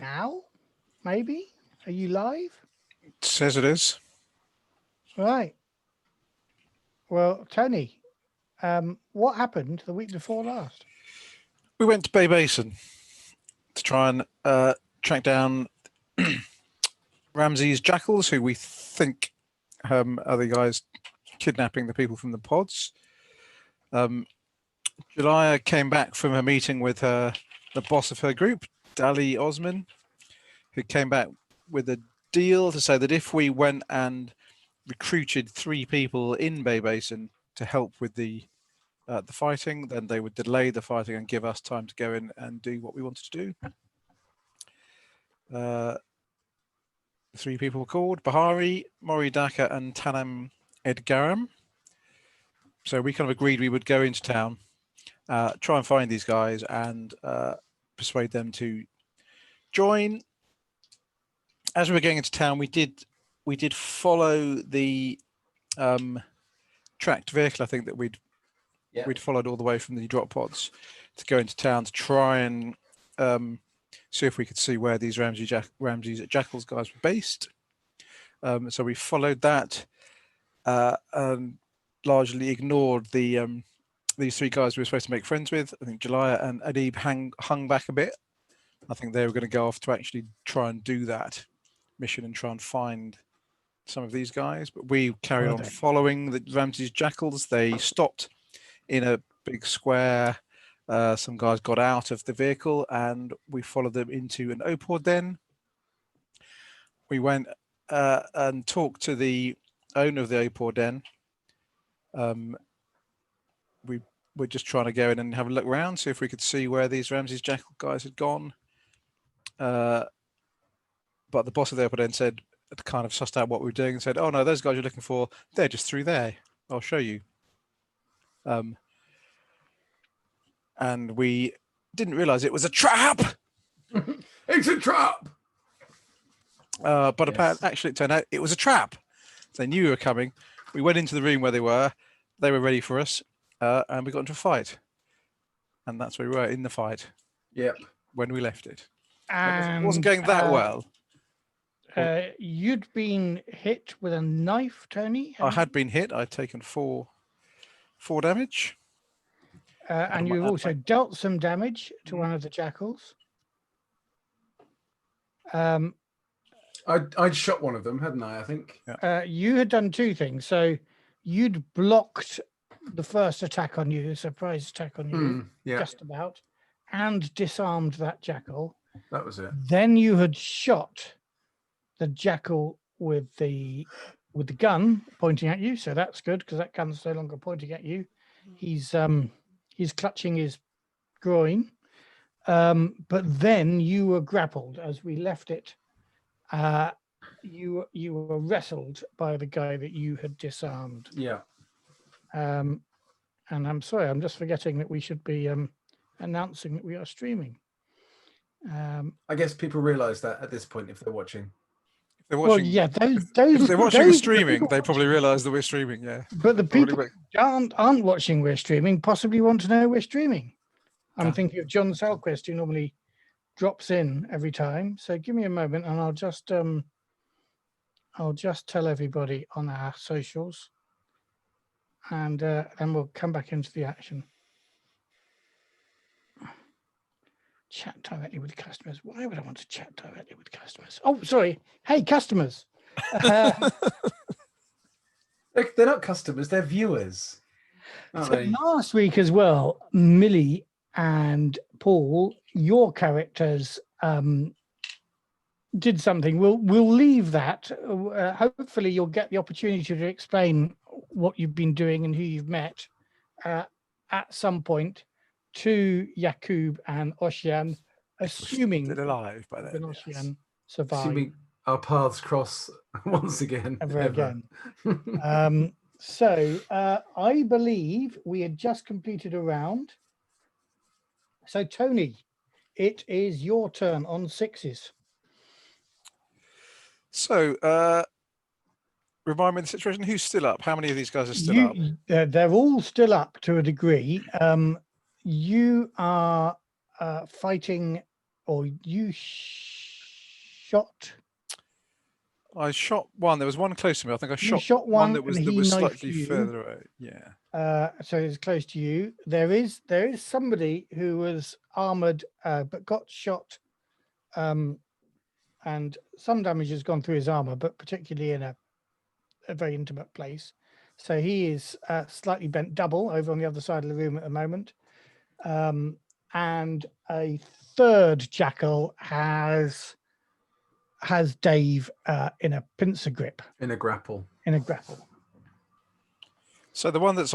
now, maybe? Are you live? It says it is. Right. Well, Tony, what happened the week before last? We went to Bay Basin to try and track down Ramsey's jackals, who we think are the guys kidnapping the people from the pods. Julia came back from her meeting with the boss of her group, Dali Osman, who came back with a deal to say that if we went and recruited 3 people in Bay Basin to help with the fighting, then they would delay the fighting and give us time to go in and do what we wanted to do. The 3 people were called Bahari, Mori Daka, and Tanam Edgaram. So we kind of agreed we would go into town, try and find these guys, and persuade them to join. As we were going into town, we did follow the tracked vehicle. I think that we'd followed all the way from the drop pods to go into town to try and see if we could see where these Ramsey's Jackals guys were based. So we followed that and largely ignored the these 3 guys we were supposed to make friends with. I think Julia and Adib hung back a bit. I think they were going to go off to actually try and do that mission and try and find some of these guys. But we carried on following the Ramsey's Jackals. They stopped in a big square. Some guys got out of the vehicle and we followed them into an opal den. We went and talked to the owner of the opal den. We were just trying to go in and have a look around, see if we could see where these Ramsey's Jackal guys had gone. But the boss of the opal den said, kind of sussed out what we were doing and said, "Oh no, those guys you're looking for, they're just through there. I'll show you." And we didn't realize it was a trap. It's a trap. But apparently, actually, it turned out it was a trap. They knew we were coming. We went into the room where they were. They were ready for us, and we got into a fight. And that's where we were, in the fight. Yep. When we left it. And it wasn't going that well. You'd been hit with a knife, Tony? I had been hit. I'd taken 4 damage. And you've also dealt some damage to one of the jackals. I'd shot one of them, hadn't I think. Yeah. You had done 2 things. So you'd blocked the first attack on you, the surprise attack on you, just about, and disarmed that jackal. That was it. Then you had shot the jackal with the gun pointing at you. So that's good, because that gun's no longer pointing at you. He's clutching his groin. But then you were grappled as we left it. You were wrestled by the guy that you had disarmed. Yeah. And I'm sorry, I'm just forgetting that we should be announcing that we are streaming. I guess people realise that at this point if they're watching. If they're watching, well, yeah, if they're watching us streaming, they probably realise that we're streaming. Yeah. But the people who aren't watching we're streaming possibly want to know we're streaming. I'm thinking of John Salquist, who normally drops in every time. So give me a moment, and I'll just tell everybody on our socials, and then we'll come back into the action. Chat directly with customers. Why would I want to chat directly with customers? Oh, sorry. Hey, customers. They're not customers, they're viewers. So last week as well, Millie and Paul, your characters did something. We'll leave that. Hopefully you'll get the opportunity to explain what you've been doing and who you've met at some point to Yakub and Ocean, assuming they're alive by then. Ocean survived. Assuming our paths cross once again. Ever again. So I believe we had just completed a round. So Tony, it is your turn on 6s. So remind me of the situation. Who's still up? How many of these guys are still up? They're all still up to a degree. You are fighting, or you shot. I shot one. There was one close to me. I think I You shot one that was and he knifed slightly you. further away. Yeah. So it's close to you. There is somebody who was armored but got shot, and some damage has gone through his armor, but particularly in a very intimate place. So he is slightly bent double over on the other side of the room at the moment. And a third jackal has Dave in a pincer grip. In a grapple. So the one that's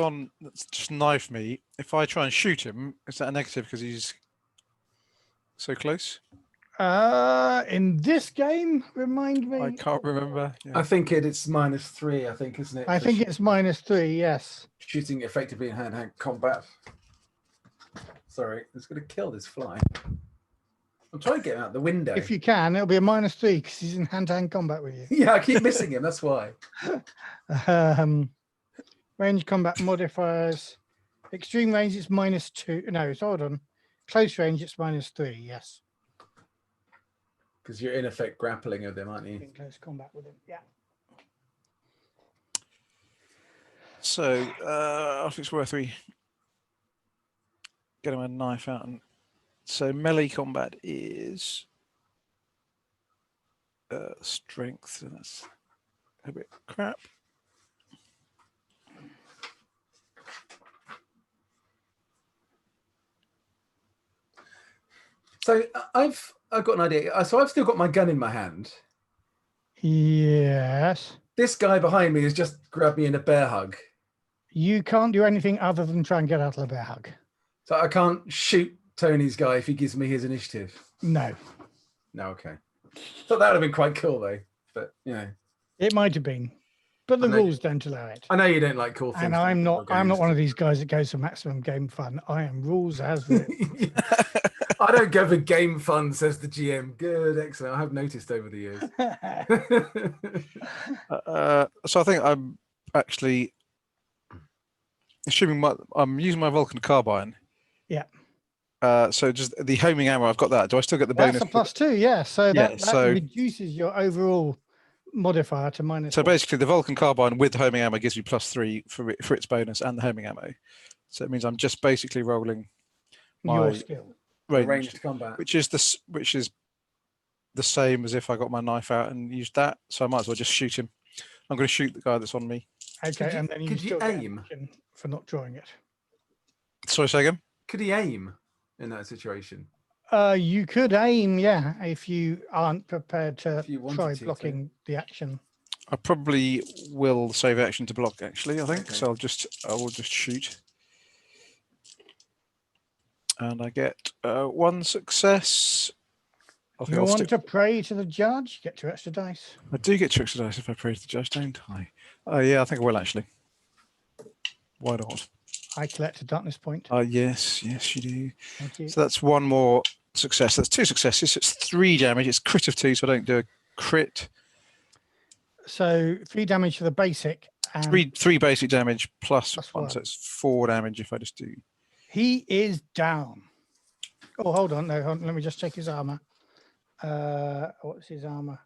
just knifed me, if I try and shoot him, is that a negative because he's so close? In this game, remind me. I can't remember. Yeah. I think it's -3, I think, isn't it? I think it's -3, yes. Shooting effectively in hand-to-hand combat. Sorry, it's going to kill this fly. I'm trying to get him out the window. If you can, it'll be a -3 because he's in hand-to-hand combat with you. Yeah, I keep missing him, that's why. Range combat modifiers. Extreme range, it's -2. No, hold on. Close range, it's -3, yes. Because you're in effect grappling with him, aren't you? In close combat with him, yeah. So, I think it's worth get him a knife out. And so melee combat is strength. So that's a bit crap. So I've got an idea. So I've still got my gun in my hand. Yes. This guy behind me has just grabbed me in a bear hug. You can't do anything other than try and get out of the bear hug. So I can't shoot Tony's guy if he gives me his initiative. No. No, okay. Thought that would have been quite cool though. But you know. It might have been. But the rules don't allow it. I know you don't like cool things. And I'm not one of these guys that goes for maximum game fun. I am rules as written. I don't go for game fun, says the GM. Good, excellent. I have noticed over the years. So I think I'm actually assuming I'm using my Vulcan carbine. Yeah. So just the homing ammo, I've got that. Do I still get the bonus? That's a +2, yeah. So that reduces your overall modifier to -1. So basically, the Vulcan carbine with homing ammo gives you +3 for its bonus and the homing ammo. So it means I'm just basically rolling your skill. Ranged combat, which is the same as if I got my knife out and used that. So I might as well just shoot him. I'm going to shoot the guy that's on me. Okay, and then could you aim for not drawing it? Sorry, say again. Could he aim in that situation? You could aim, yeah, if you aren't prepared to try blocking the action. I probably will save action to block. Actually, I think so. I will just shoot. And I get 1 success. You want to pray to the judge? Get 2 extra dice. I do get 2 extra dice if I pray to the judge, don't I? Yeah, I think I will actually. Why not? I collect a darkness point. Yes, you do. Thank you. So that's 1 more success. That's 2 successes. So it's 3 damage. It's crit of 2, so I don't do a crit. So 3 damage for the basic. And 3 basic damage plus 1, 1. so it's 4 damage if I just do. He is down. Oh, hold on. No, hold on. Let me just check his armor. What's his armor?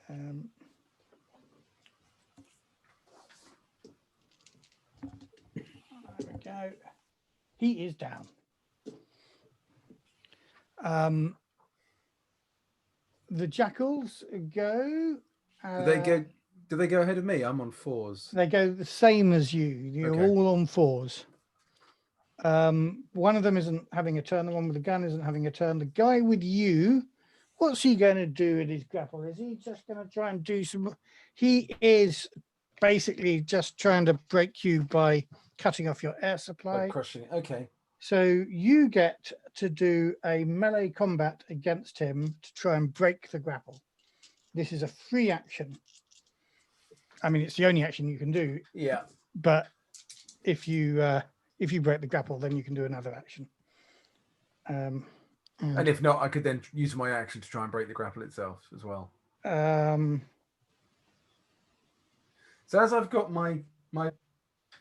There we go. He is down. The jackals go. Do they go ahead of me? I'm on 4s. They go the same as you. You're all on 4s. One of them isn't having a turn. The one with the gun isn't having a turn. The guy with you, what's he going to do with his grapple? Is he just going to try and do some? He is basically just trying to break you by cutting off your air supply. By crushing it. Okay. So you get to do a melee combat against him to try and break the grapple. This is a free action. I mean, it's the only action you can do. Yeah. But if you break the grapple, then you can do another action. And if not, I could then use my action to try and break the grapple itself as well. So as I've got my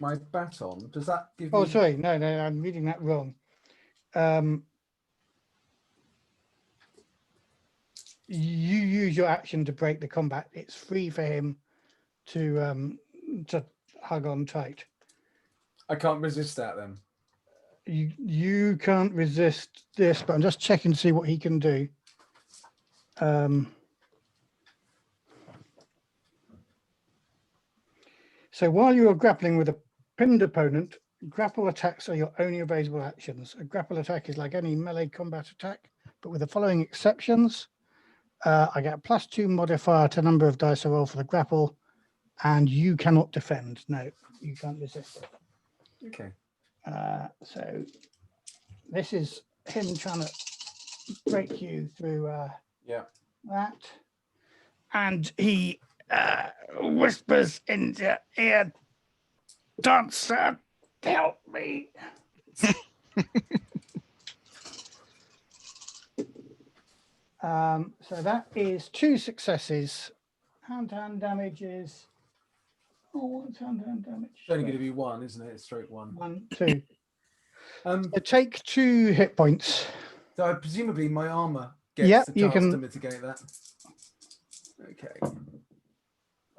baton, does that give me... Oh, sorry. No, I'm reading that wrong. you use your action to break the combat. It's free for him to hug on tight. I can't resist that then. You can't resist this, but I'm just checking to see what he can do. So while you are grappling with a pinned opponent, grapple attacks are your only available actions. A grapple attack is like any melee combat attack, but with the following exceptions. I get a +2 modifier to number of dice I roll for the grapple, and you cannot defend. No, you can't resist it. Okay. So this is him trying to break you through that. And he whispers into your ear, "Dancer, help me." So that is 2 successes. Hand-to-hand damage is... Oh, what's hand-to-hand damage? It's only going to be 1, isn't it? It's straight 1. 1, 2. So take 2 hit points. So presumably my armor gets the chance to mitigate that. Okay.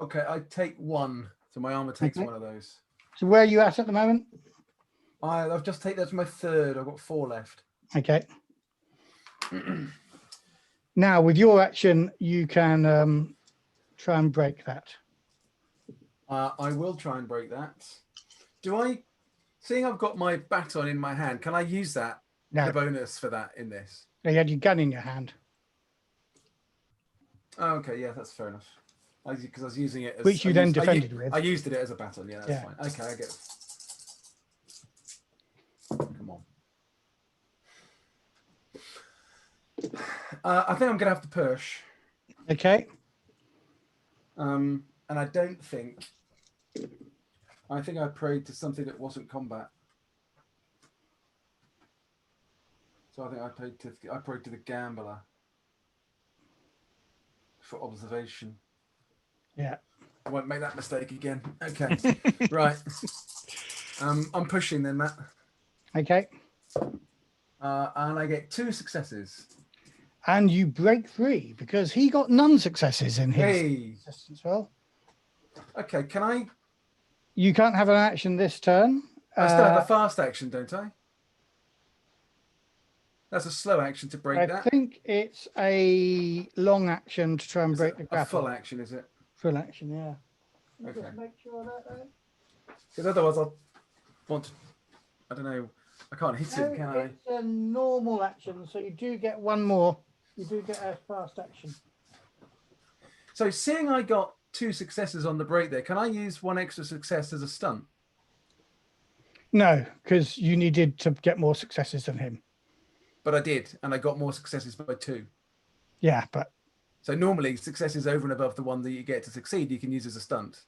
Okay, I take 1. So my armor takes 1 of those. So where are you at the moment? I've just taken that's my 3rd. I've got 4 left. Okay. Now with your action, you can try and break that. I will try and break that. Seeing I've got my baton in my hand, can I use that? No. The bonus for that in this? You had your gun in your hand. Oh, okay, yeah, that's fair enough. Because I was using it as... Which you then defended with. I used it as a baton, yeah, that's fine. Okay, I get it. Come on. I think I'm going to have to push. Okay. And I don't think... I think I prayed to something that wasn't combat. So I think I prayed to the gambler for observation. Yeah. I won't make that mistake again. Okay. Right. I'm pushing then, Matt. Okay. And I get 2 successes. And you break free because he got none successes in his as well. Okay, can I... You can't have an action this turn. I still have a fast action, don't I? That's a slow action to break that. I think it's a long action to try and break the grapple. A full action, is it? Full action, yeah. Okay. Just make sure that. Because otherwise I'll want to... I don't know. I can't hit him, can I? It's a normal action, so you do get one more. You do get a fast action. So seeing I got 2 successes on the break there, can I use 1 extra success as a stunt? No, because you needed to get more successes than him. But I did, and I got more successes by 2. Yeah, but... So normally successes over and above the one that you get to succeed, you can use as a stunt.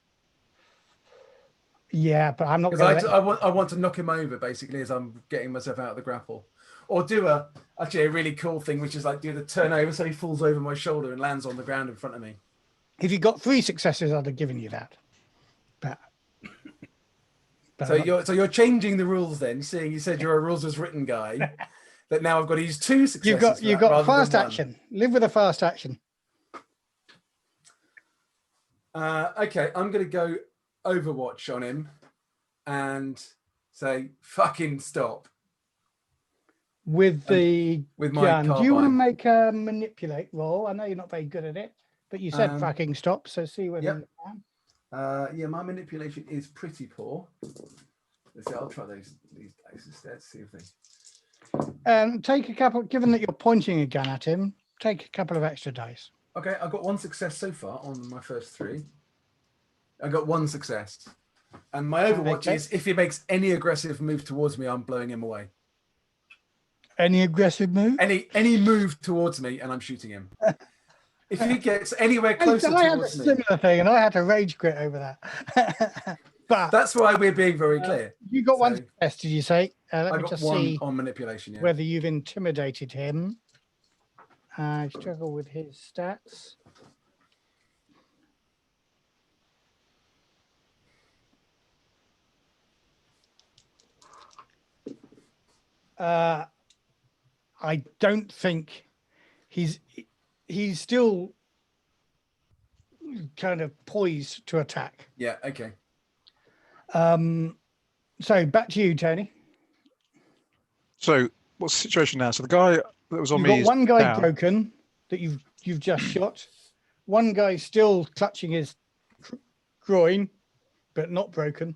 Yeah, but I'm not... Because I want to knock him over, basically, as I'm getting myself out of the grapple. Or do actually a really cool thing, which is like do the turnover so he falls over my shoulder and lands on the ground in front of me. If you got 3 successes, I'd have given you that. But so you're changing the rules then, seeing you said you're a rules as written guy, that now I've got to use 2 successes. You've got fast action. Live with a fast action. Okay, I'm going to go Overwatch on him and say fucking stop. With with my gun. carbine. Do you want to make a manipulate roll? I know you're not very good at it, but you said fucking stop, so see whether you can. Yeah, my manipulation is pretty poor. Let's see, I'll try these dice instead. See if they... Take a couple, given that you're pointing a gun at him, take a couple of extra dice. Okay, I've got 1 success so far on my first 3. I got 1 success. And my Overwatch is if he makes any aggressive move towards me, I'm blowing him away. Any aggressive move? Any move towards me, and I'm shooting him. If he gets anywhere closer towards me... I had a similar thing, and I had to rage quit over that. But that's why we're being very clear. You got 1 success, did you say? Let I me got just 1 see on manipulation, yeah. whether you've intimidated him. I struggle with his stats. I don't think he he's still kind of poised to attack. Yeah. Okay. So back to you, Tony. So what's the situation now? So the guy that was on You've me got is one guy down. broken that you've just shot. One guy still clutching his groin, but not broken.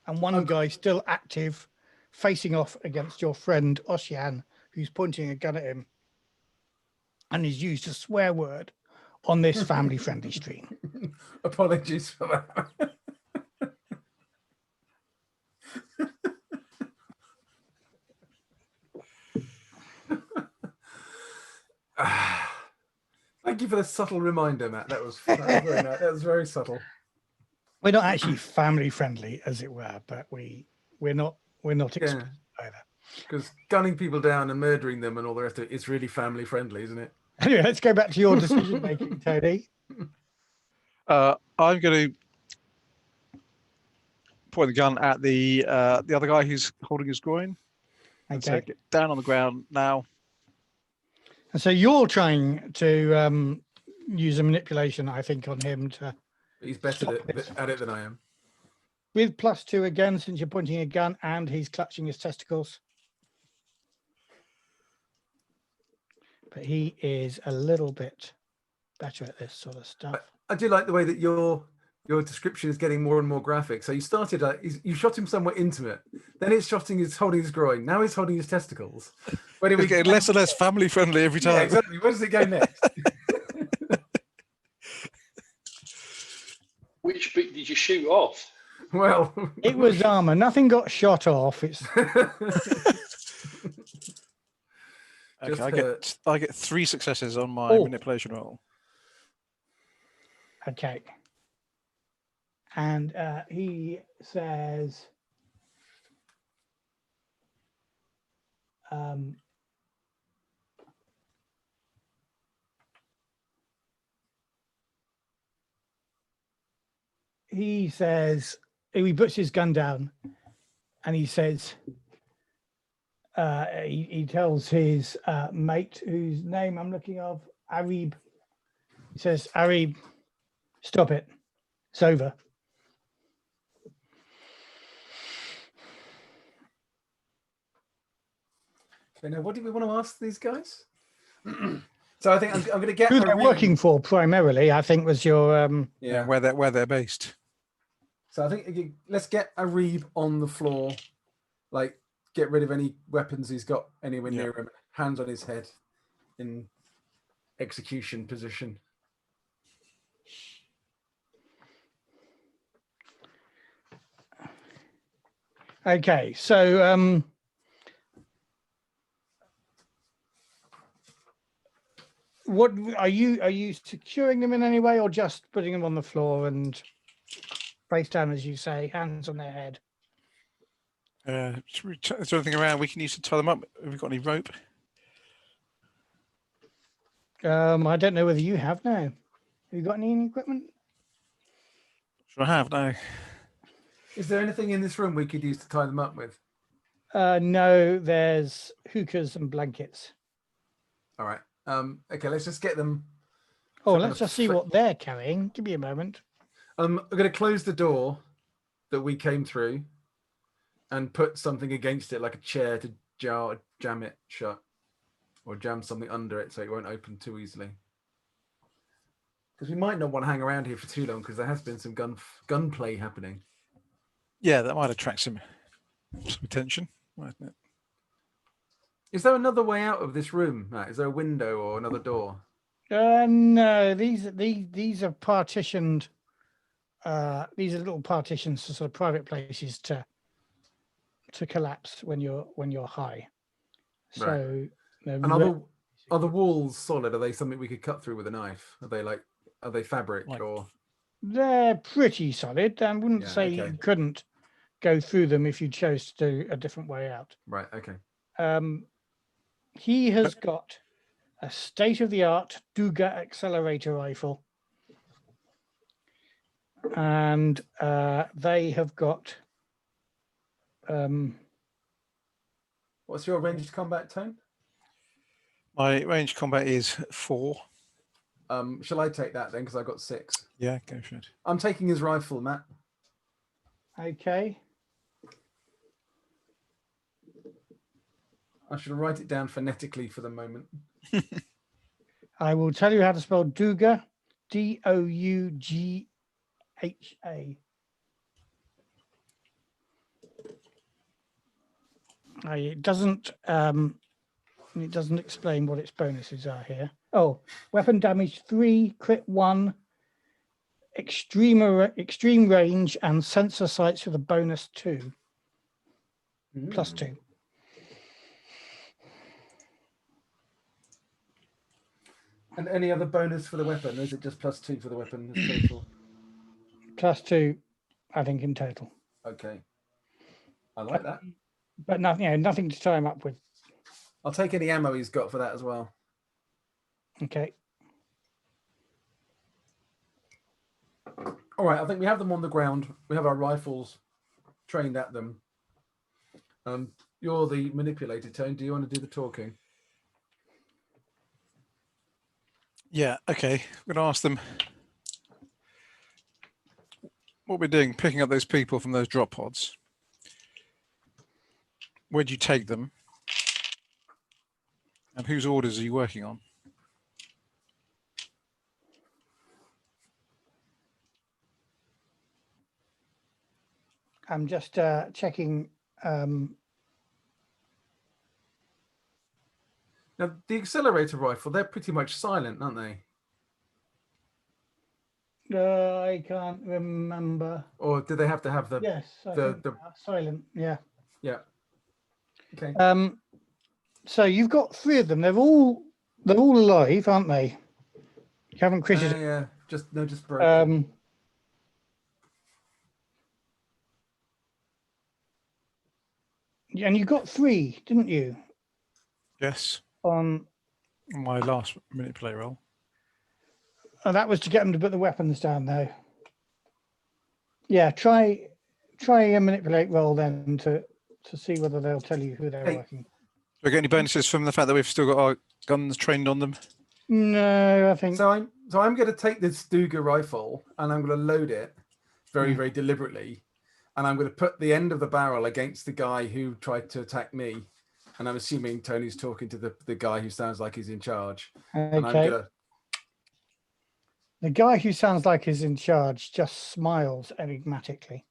And one guy still active, facing off against your friend Ocean, who's pointing a gun at him and has used a swear word on this family-friendly stream. Apologies for that. Thank you for the subtle reminder, Matt. That was very nice. That was very subtle. We're not actually family-friendly, as it were, but we're not explicit either. Because gunning people down and murdering them and all the rest of it is really family friendly, isn't it? Anyway, let's go back to your decision making, Tony. I'm going to point the gun at the other guy who's holding his groin. And so Okay. get down on the ground now. And so you're trying to use a manipulation, I think, on him to He's better stop at this. it than I am. With +2 again, since you're pointing a gun and he's clutching his testicles. But he is a little bit better at this sort of stuff. I do like the way that your description is getting more and more graphic. So you started, you shot him somewhere intimate. Then it's holding his groin. Now he's holding his testicles. But It's getting less and less family friendly every time. Yeah, exactly. Where does it go next? Which bit did you shoot off? Well, It was armor. Nothing got shot off. It's Okay, I get 3 successes on my manipulation roll. okay. And he says, he puts his gun down and he says, he tells his mate, whose name I'm looking of, Arib. He says, Arib, stop it. It's over. Okay, now what do we want to ask these guys? So I think I'm going to get Who they're working for primarily, I think, was your Yeah, where they're based. So I think let's get Arib on the floor, like get rid of any weapons he's got anywhere near him, hands on his head in execution position. Okay, so what are you securing them in any way, or just putting them on the floor and face down, as you say, hands on their head? Is there anything around we can use to tie them up? Have we got any rope? I don't know whether you have now. Have you got any equipment? Sure I have, no. Is there anything in this room we could use to tie them up with? No, there's hookahs and blankets. All right. Okay, let's just get them. Oh, let's just see what they're carrying. Give me a moment. I'm going to close the door that we came through and put something against it, like a chair, to jam it shut, or jam something under it so it won't open too easily. Because we might not want to hang around here for too long, because there has been some gunplay happening. Yeah, that might attract some attention, mightn't it? Is there another way out of this room, Matt? Is there a window or another door? No, these are partitioned. These are little partitions to sort of private places to collapse when you're high. So, and are the walls solid? Are they something we could cut through with a knife? Are they fabric or? They're pretty solid. I wouldn't say you couldn't go through them if you chose to do a different way out. Right. Okay. He has got a state-of-the-art Duga accelerator rifle, and they have got. What's your ranged combat tone? My range combat is 4. Shall I take that then? Because I got 6. Yeah, go for it. I'm taking his rifle, Matt. Okay. I should write it down phonetically for the moment. I will tell you how to spell Douga. Dougha. It doesn't explain what its bonuses are here. Oh, weapon damage 3, crit 1, extreme range, and sensor sights with a bonus 2, plus 2. And any other bonus for the weapon? Or is it just plus 2 for the weapon as total? Plus 2, I think, in total. Okay. I like that. But nothing, nothing to tie him up with. I'll take any ammo he's got for that as well. Okay. All right, I think we have them on the ground. We have our rifles trained at them. You're the manipulator, Tone. Do you want to do the talking? Yeah, okay. I'm going to ask them what we're doing, picking up those people from those drop pods. Where'd you take them? And whose orders are you working on? I'm just checking. Now, the accelerator rifle, they're pretty much silent, aren't they? I can't remember. Or do they have to have the... Yes, I the- think the- they are silent. Yeah. Yeah. Okay. So you've got 3 of them. They're all alive, aren't they? You haven't critted. Yeah. Just broken. And you got 3, didn't you? Yes, On my last manipulate roll. oh, that was to get them to put the weapons down, though. Yeah, try a manipulate roll then to see whether they'll tell you who they're Hey. working. Do we get any bonuses from the fact that we've still got our guns trained on them? No, I think So I'm going to take this Stuga rifle and I'm going to load it very, very deliberately. And I'm going to put the end of the barrel against the guy who tried to attack me. And I'm assuming Tony's talking to the guy who sounds like he's in charge. And I'm okay. going to... The guy who sounds like he's in charge just smiles enigmatically.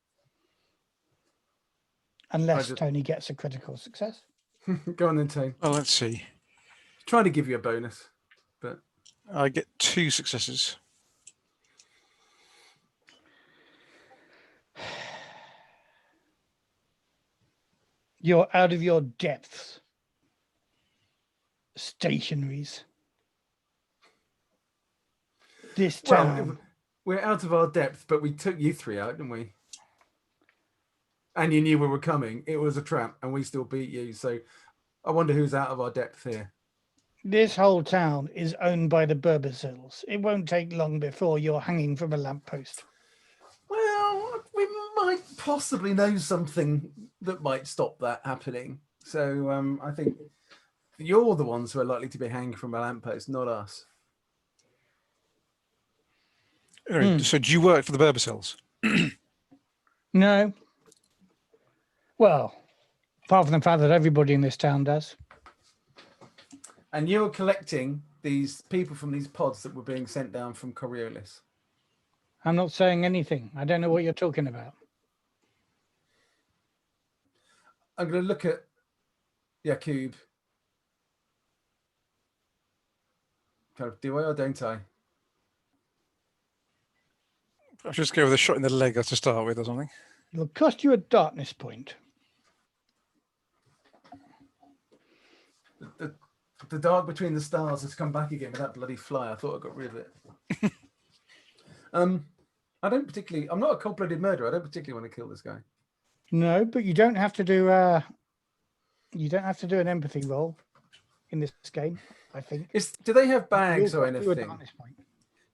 Unless Tony gets a critical success. Go on then, Tony. Oh, let's see. Trying to give you a bonus, but... I get 2 successes. You're out of your depths. Stationaries. This town. Well, we're out of our depth, but we took you 3 out, didn't we? And you knew we were coming. It was a trap, and we still beat you. So I wonder who's out of our depth here. This whole town is owned by the Berbicils. It won't take long before you're hanging from a lamppost. Well, we might possibly know something that might stop that happening. So I think you're the ones who are likely to be hanging from a lamppost, not us. Anyway, so do you work for the Berbicils? No. Well, apart from the fact that everybody in this town does. And you're collecting these people from these pods that were being sent down from Coriolis. I'm not saying anything. I don't know what you're talking about. I'm going to look at Yakub. Do I or don't I? I'll just go with a shot in the leg to start with or something. It'll cost you a darkness point. The dark between the stars has come back again with that bloody fly. I thought I got rid of it. I don't particularly... I'm not a cold-blooded murderer. I don't particularly want to kill this guy. No, but you don't have to do an empathy roll in this game, I think. Do they have bags or Do a anything? darkness point.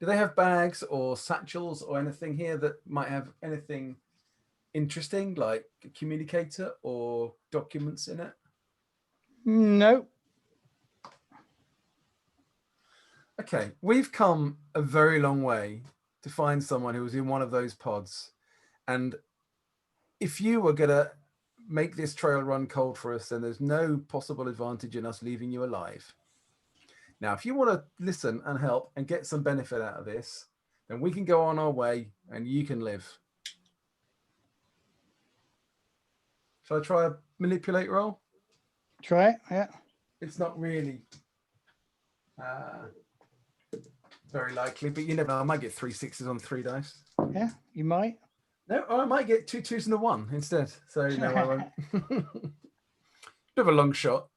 Do they have bags or satchels or anything here that might have anything interesting, like a communicator or documents in it? No. Okay, we've come a very long way to find someone who was in one of those pods. And if you were going to make this trail run cold for us, then there's no possible advantage in us leaving you alive. Now, if you want to listen and help and get some benefit out of this, then we can go on our way and you can live. Shall I try a manipulate roll? Try it, yeah. It's not really very likely, but you never know. I might get 3 6s on 3 dice. Yeah, you might. No, or I might get 2 2s and a 1 instead. So no, I won't. Bit of a long shot.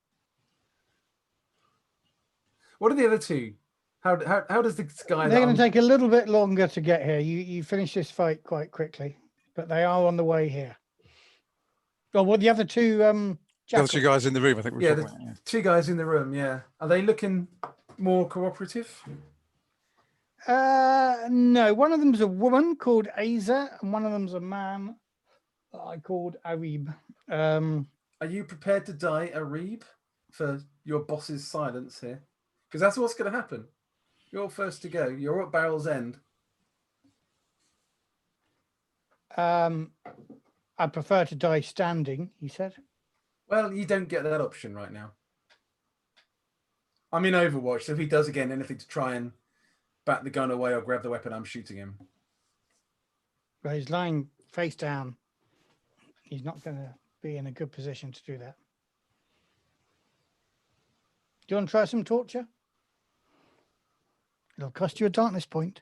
What are the other two? How does the guy? They're going to take a little bit longer to get here. You finish this fight quite quickly, but they are on the way here. Oh, well, the other two, The other jackals. two guys in the room, I think. Yeah, the 2 guys in the room. Yeah, are they looking more cooperative? No, one of them's a woman called Aza, and one of them's a man that I called Arib. Are you prepared to die, Arib, for your boss's silence here? Because that's what's going to happen. You're first to go. You're at barrel's end. I prefer to die standing, he said. Well, you don't get that option right now. I'm in Overwatch, so if he does again anything to try and bat the gun away or grab the weapon, I'm shooting him. But he's lying face down. He's not going to be in a good position to do that. Do you want to try some torture? It'll cost you a darkness point.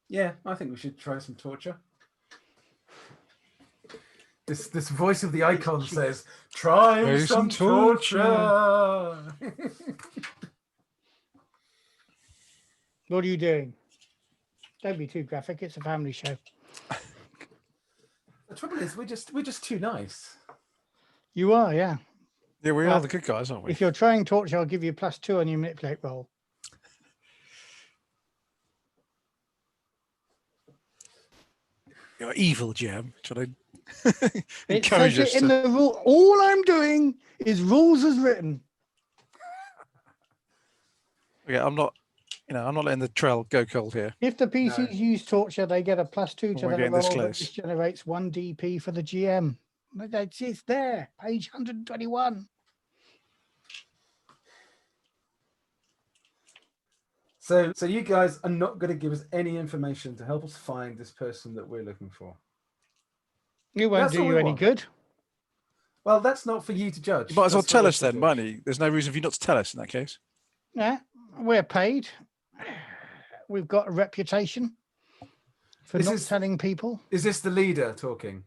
Yeah, I think we should try some torture. This voice of the icon says, try some torture. What are you doing? Don't be too graphic. It's a family show. The trouble is, we're just too nice. You are, yeah. Yeah, we are the good guys, aren't we? If you're trying torture, I'll give you +2 on your manipulate roll. You're evil, Jam. Should I It encourage says us it in to... the rule. All I'm doing is rules as written. Yeah, I'm not letting the trail go cold here. If the PCs use torture, they get a +2 to We're their getting this roll. close. This generates 1 DP for the GM. It's there, page 121. So you guys are not going to give us any information to help us find this person that we're looking for. It won't That's do all we you any want. good. Well, that's not for you to judge. You might as well That's for tell us to then, judge. money. There's no reason for you not to tell us in that case. Yeah, we're paid. We've got a reputation for This not is- telling people. Is this the leader talking?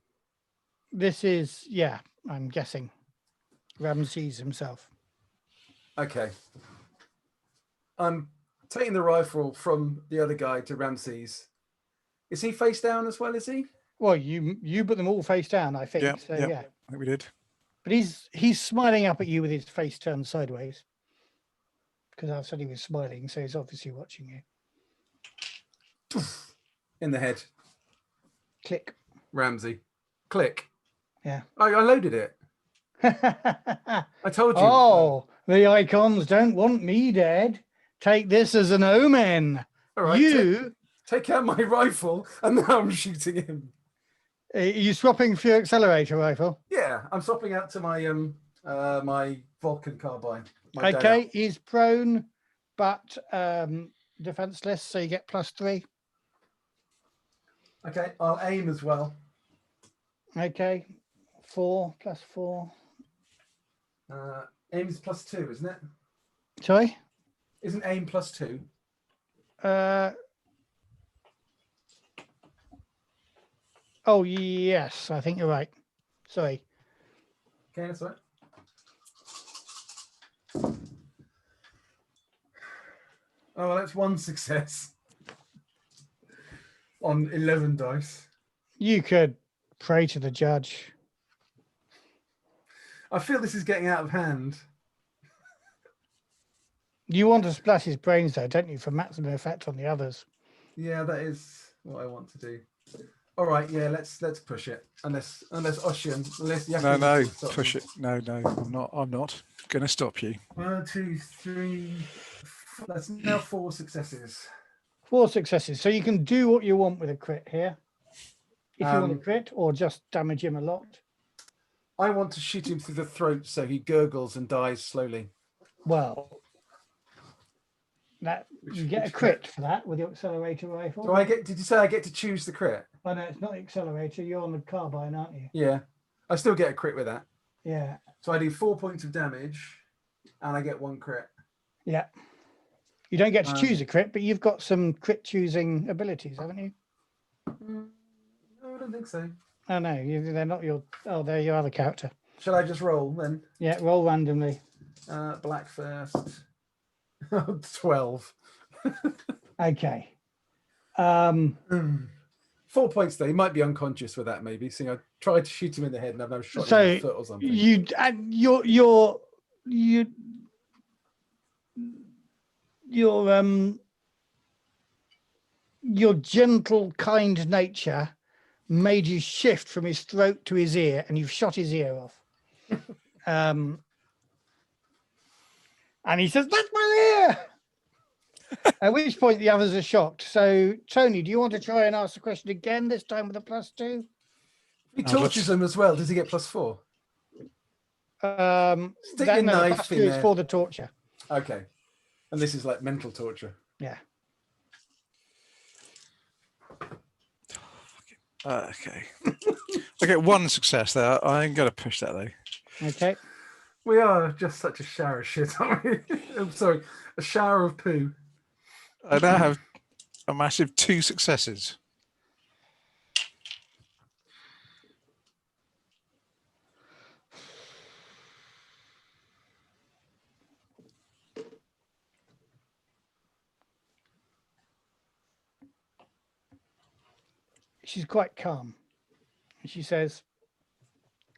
This is, yeah, I'm guessing, Ramses himself. Okay. I'm taking the rifle from the other guy to Ramses. Is he face down as well, is he? Well, you put them all face down, I think. Yeah, So yeah. yeah. I think we did. But he's smiling up at you with his face turned sideways. Because I said he was smiling, so he's obviously watching you. In the head. Click. Ramsey. Click. Yeah. I loaded it. I told you. Oh, the icons don't want me dead. Take this as an omen. All right, You take out my rifle and now I'm shooting him. are you swapping for your accelerator rifle? Yeah, I'm swapping out to my my Vulcan carbine. My day Okay, out. he's prone but defenseless, so you get +3. Okay, I'll aim as well. Okay, 4 + 4. Aim is +2, isn't it? Sorry? Isn't aim +2? Oh, yes, I think you're right. Sorry. Okay, that's right. Oh, well, that's 1 success on 11 dice. You could pray to the judge. I feel this is getting out of hand. You want to splash his brains, though, don't you, for maximum effect on the others? Yeah, that is what I want to do. All right, yeah, let's push it. Unless Ocean, unless you have No, to stop push me. it. No, I'm not going to stop you. 1, 2, 3. That's now 4 successes. 4 successes. So you can do what you want with a crit here. If you want to crit or just damage him a lot. I want to shoot him through the throat so he gurgles and dies slowly. Well, that you get a crit for that with your accelerator rifle. Do I get? Did you say I get to choose the crit? Oh no, it's not the accelerator. You're on the carbine, aren't you? Yeah, I still get a crit with that. Yeah. So I do 4 points of damage, and I get 1 crit. Yeah. You don't get to choose a crit, but you've got some crit choosing abilities, haven't you? No, I don't think so. Oh no, they're not your. Oh, they're your other character. Shall I just roll then? Yeah, roll randomly. Black first. 12. Okay. 4 points though. He might be unconscious with that, maybe. So I tried to shoot him in the head and I've never shot him in the foot or something. Your gentle, kind nature made you shift from his throat to his ear, and you've shot his ear off. And he says, "That's my ear." At which point the others are shocked. So, Tony, do you want to try and ask the question again, this time with a +2? He tortures him as well. Does he get +4? Stick your knife in there. Is for the torture. Okay. And this is like mental torture. Yeah. Okay. I get 1 success there. I'm going to push that though. Okay. We are just such a shower of shit, aren't we? I'm sorry, a shower of poo. I now have a massive 2 successes. She's quite calm. She says,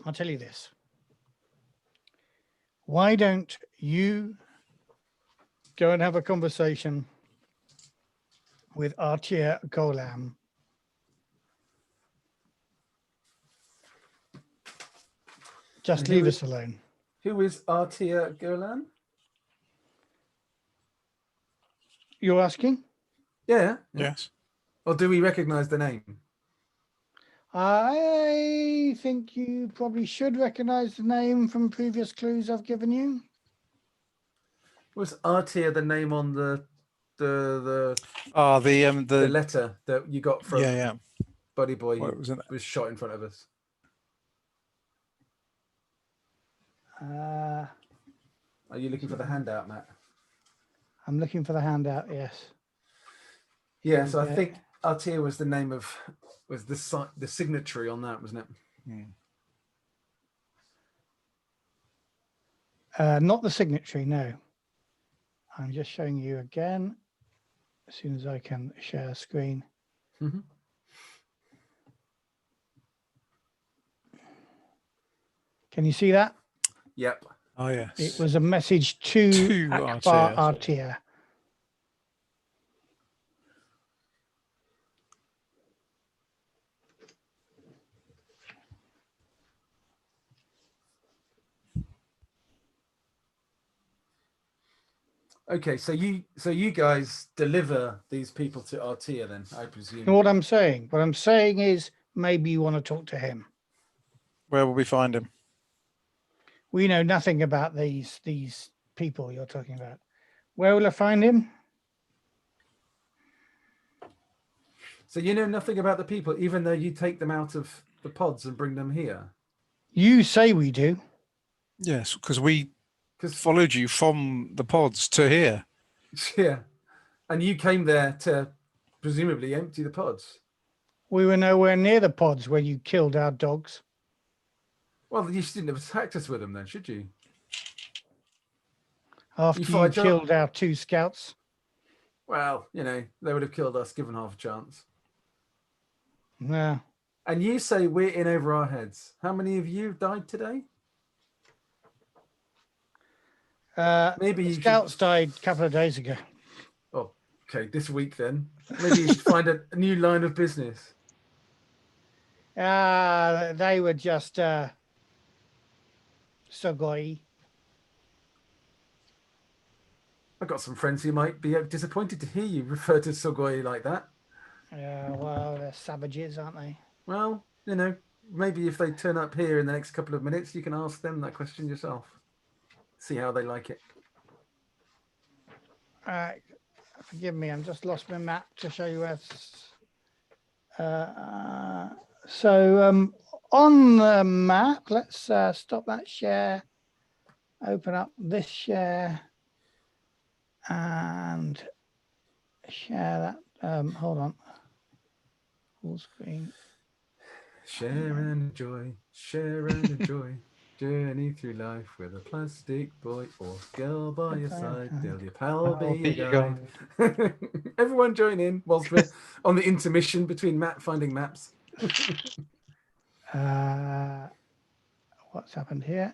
"I'll tell you this. Why don't you go and have a conversation with Artia Golam? Just leave us alone." Who is Artia Golan? You're asking? Yeah. Yes. Or do we recognize the name? I think you probably should recognize the name from previous clues I've given you. Was Artia the name on the letter that you got from Buddy Boy was shot in front of us? Are you looking for the handout, Matt? I'm looking for the handout, yes. Yeah, so I think Artia was the name of, was the signatory on that, wasn't it? Not the signatory, no. I'm just showing you again as soon as I can share screen. Mm-hmm. Can you see that? Yep. Oh, yes. It was a message to Akbar Artia. Okay, so you guys deliver these people to Artia then, I presume. What I'm saying is maybe you want to talk to him. Where will we find him? We know nothing about these people you're talking about. Where will I find him? So you know nothing about the people, even though you take them out of the pods and bring them here? You say we do. Yes, because we followed you from the pods to here. Yeah. And you came there to presumably empty the pods. We were nowhere near the pods when you killed our dogs. Well, you shouldn't have attacked us with them then, should you? After you killed our 2 scouts? Well, you know, they would have killed us given half a chance. No. And you say we're in over our heads. How many of you died today? Maybe scouts died a couple of days ago. Oh, okay. This week then. Maybe you should find a new line of business. They were just sugoi. I've got some friends who might be disappointed to hear you refer to Sugoi like that. Yeah, well, they're savages, aren't they? Well, you know, maybe if they turn up here in the next couple of minutes, you can ask them that question yourself. See how they like it. Forgive me, I've just lost my map to show you where. So on the map, let's stop that share, open up this share, and share that. Hold on. Full screen. Share and enjoy, share and enjoy. Journey through life with a plastic boy or girl by your side. Till your pal be your guide. Everyone join in whilst we're on the intermission between finding maps. What's happened here?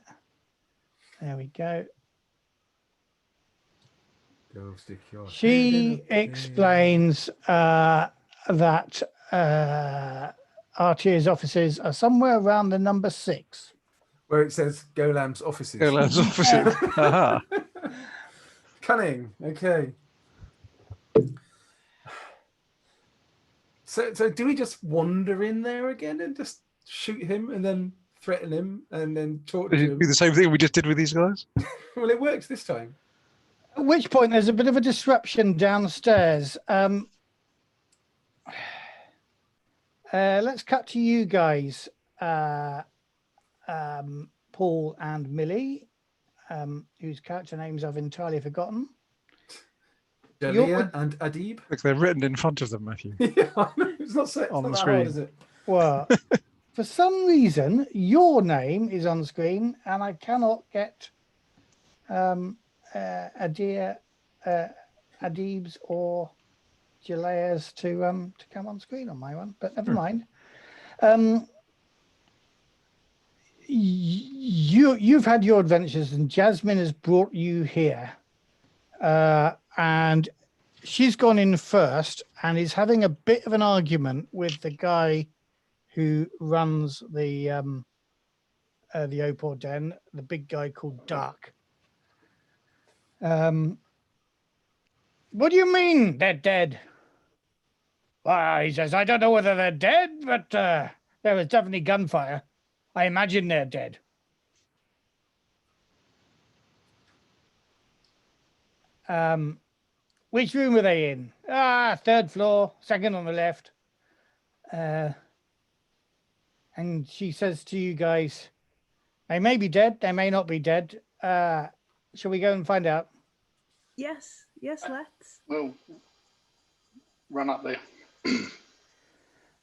There we go. Go stick your She explains that RTA's offices are somewhere around the number 6. Where it says Golam's offices. Golam's offices. Aha. Cunning. Okay. So do we just wander in there again and just shoot him and then threaten him and then talk to Did it him? be the same thing we just did with these guys? Well, it works this time. At which point there's a bit of a disruption downstairs. Let's cut to you guys, Paul and Millie, whose character names I've entirely forgotten. Delia and Adib. Look, they're written in front of them, Matthew. Yeah, I know. It's not so On the that screen. hard, is it? Well, for some reason, your name is on screen, and I cannot get Adib's or Jalea's to come on screen on my one. But never mind. You've had your adventures, and Jasmine has brought you here, and she's gone in first and is having a bit of an argument with the guy who runs the Opal Den, the big guy called Dark. What do you mean they're dead? Well, he says, I don't know whether they're dead, but there was definitely gunfire. I imagine they're dead. Which room were they in? 3rd floor, 2nd on the left. And she says to you guys, they may be dead, they may not be dead. Shall we go and find out? Yes, let's. Well, run up there.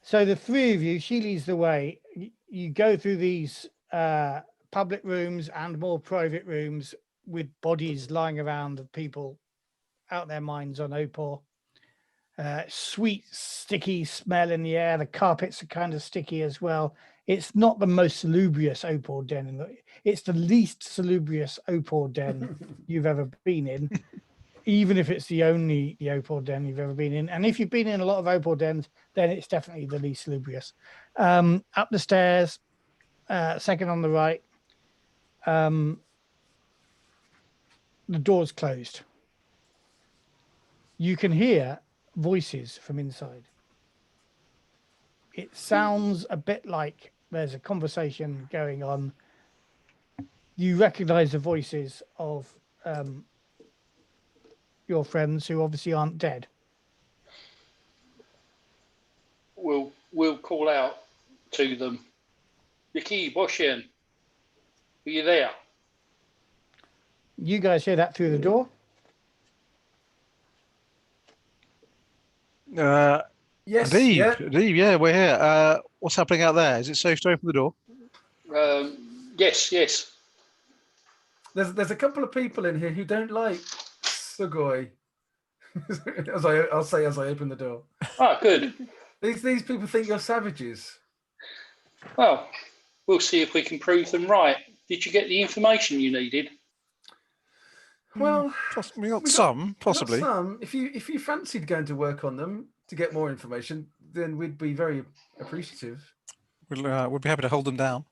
So the three of you, she leads the way. You go through these public rooms and more private rooms with bodies lying around of people out their minds on Opal. Sweet, sticky smell in the air. The carpets are kind of sticky as well. It's not the most salubrious Opal Den. It's the least salubrious Opal Den you've ever been in, even if it's the only Opal Den you've ever been in. And if you've been in a lot of Opal Dens, then it's definitely the least salubrious. Up the stairs, 2nd on the right, the door's closed. You can hear voices from inside. It sounds a bit like there's a conversation going on. You recognize the voices of your friends who obviously aren't dead. We'll call out to them. Yaki, Boshian, are you there? You guys hear that through the door? Yes. Adib, yeah, we're here. What's happening out there? Is it safe to open the door? Yes. There's a couple of people in here who don't like Sugoi. I'll say as I open the door. Oh, good. These people think you're savages. Well, we'll see if we can prove them right. Did you get the information you needed? Well, We got some, possibly. We got some. If you fancied going to work on them to get more information, then we'd be very appreciative. We'll be happy to hold them down.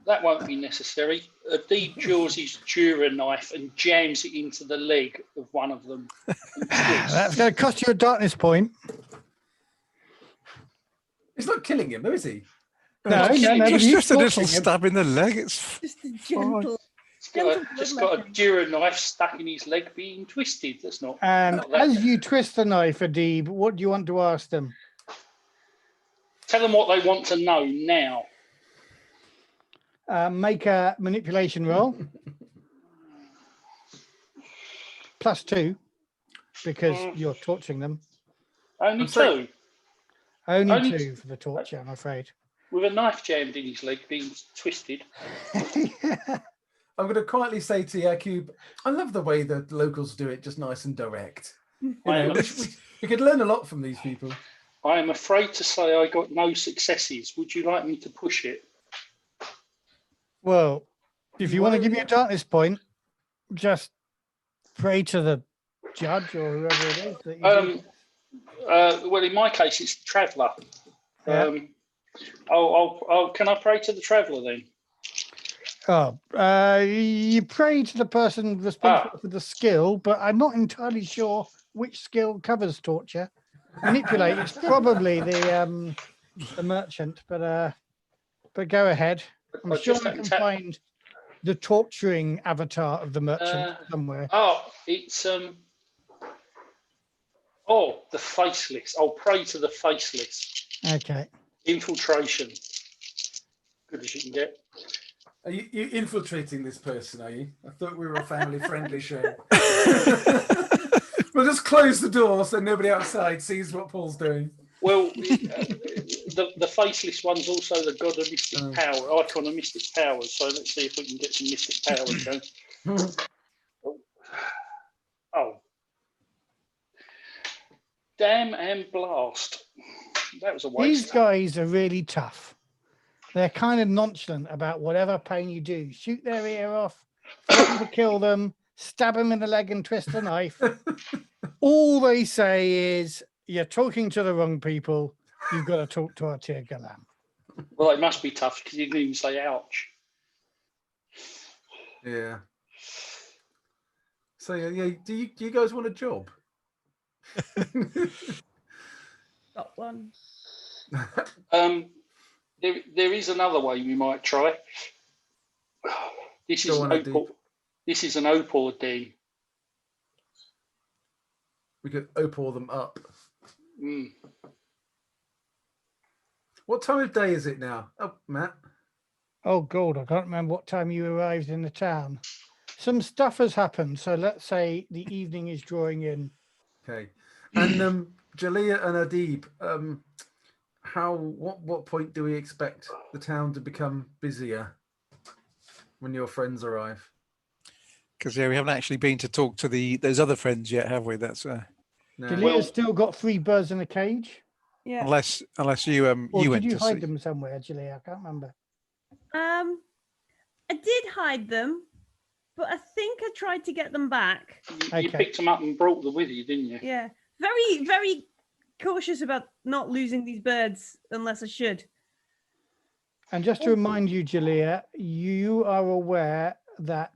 That won't be necessary. Deep draws his Dura knife and jams it into the leg of one of them. And That's twists. going to cost you a darkness point. It's not killing him, though, is he? No, Just no, no. kidding. but you Just a little torturing him. stab in the leg. It's Just a gentle. Just got a Dura knife stuck in his leg being twisted. That's not. And not that. as you twist the knife, Adib, what do you want to ask them? Tell them what they want to know now. Make a manipulation roll. +2, because you're torturing them. Only I'm sorry. two. Only 2 for the torture, I'm afraid. With a knife jammed in his leg being twisted. I'm going to quietly say to Yakub, I love the way the locals do it, just nice and direct. You know, we could learn a lot from these people. I am afraid to say I got no successes. Would you like me to push it? Well, if you want to give me a darkness point, just pray to the judge or whoever it is. That you do. Well, in my case, it's the traveller. Yeah. Can I pray to the traveller then? You pray to the person responsible for the skill, but I'm not entirely sure which skill covers torture. Manipulate, it's probably the merchant, but go ahead. I'm I sure just I haven't can find the torturing avatar of the merchant somewhere. It's the faceless. I'll pray to the faceless. Okay. Infiltration. Good as you can get. Are you infiltrating this person, are you? I thought we were a family-friendly show. We'll just close the door so nobody outside sees what Paul's doing. Well, the faceless one's also the god of mystic power, icon of mystic powers. So let's see if we can get some mystic powers going. Damn and blast. That was a waste. These guys are really tough. They're kind of nonchalant about whatever pain you do. Shoot their ear off, threaten to kill them, stab them in the leg and twist a knife. All they say is, you're talking to the wrong people. You've got to talk to Atir Galam. Well, it must be tough because you didn't even say ouch. Yeah. So yeah, do you guys want a job? Got one. There is another way we might try. This is an opal deed. We could opal them up. Mm. What time of day is it now? Oh, Matt. Oh, God, I can't remember what time you arrived in the town. Some stuff has happened, so let's say the evening is drawing in. Okay. And Jalea and Adib, what point do we expect the town to become busier when your friends arrive? because we haven't actually been to talk to those other friends yet, have we? That's No. Jalea's still got 3 birds in a cage. Yeah. unless you Or you did went you to hide see. them somewhere, Jalea? I can't remember. I did hide them, but I think I tried to get them back. You Okay. picked them up and brought them with you, didn't you? Yeah. Very, very cautious about not losing these birds unless I should. And just to remind you, Jalea, you are aware that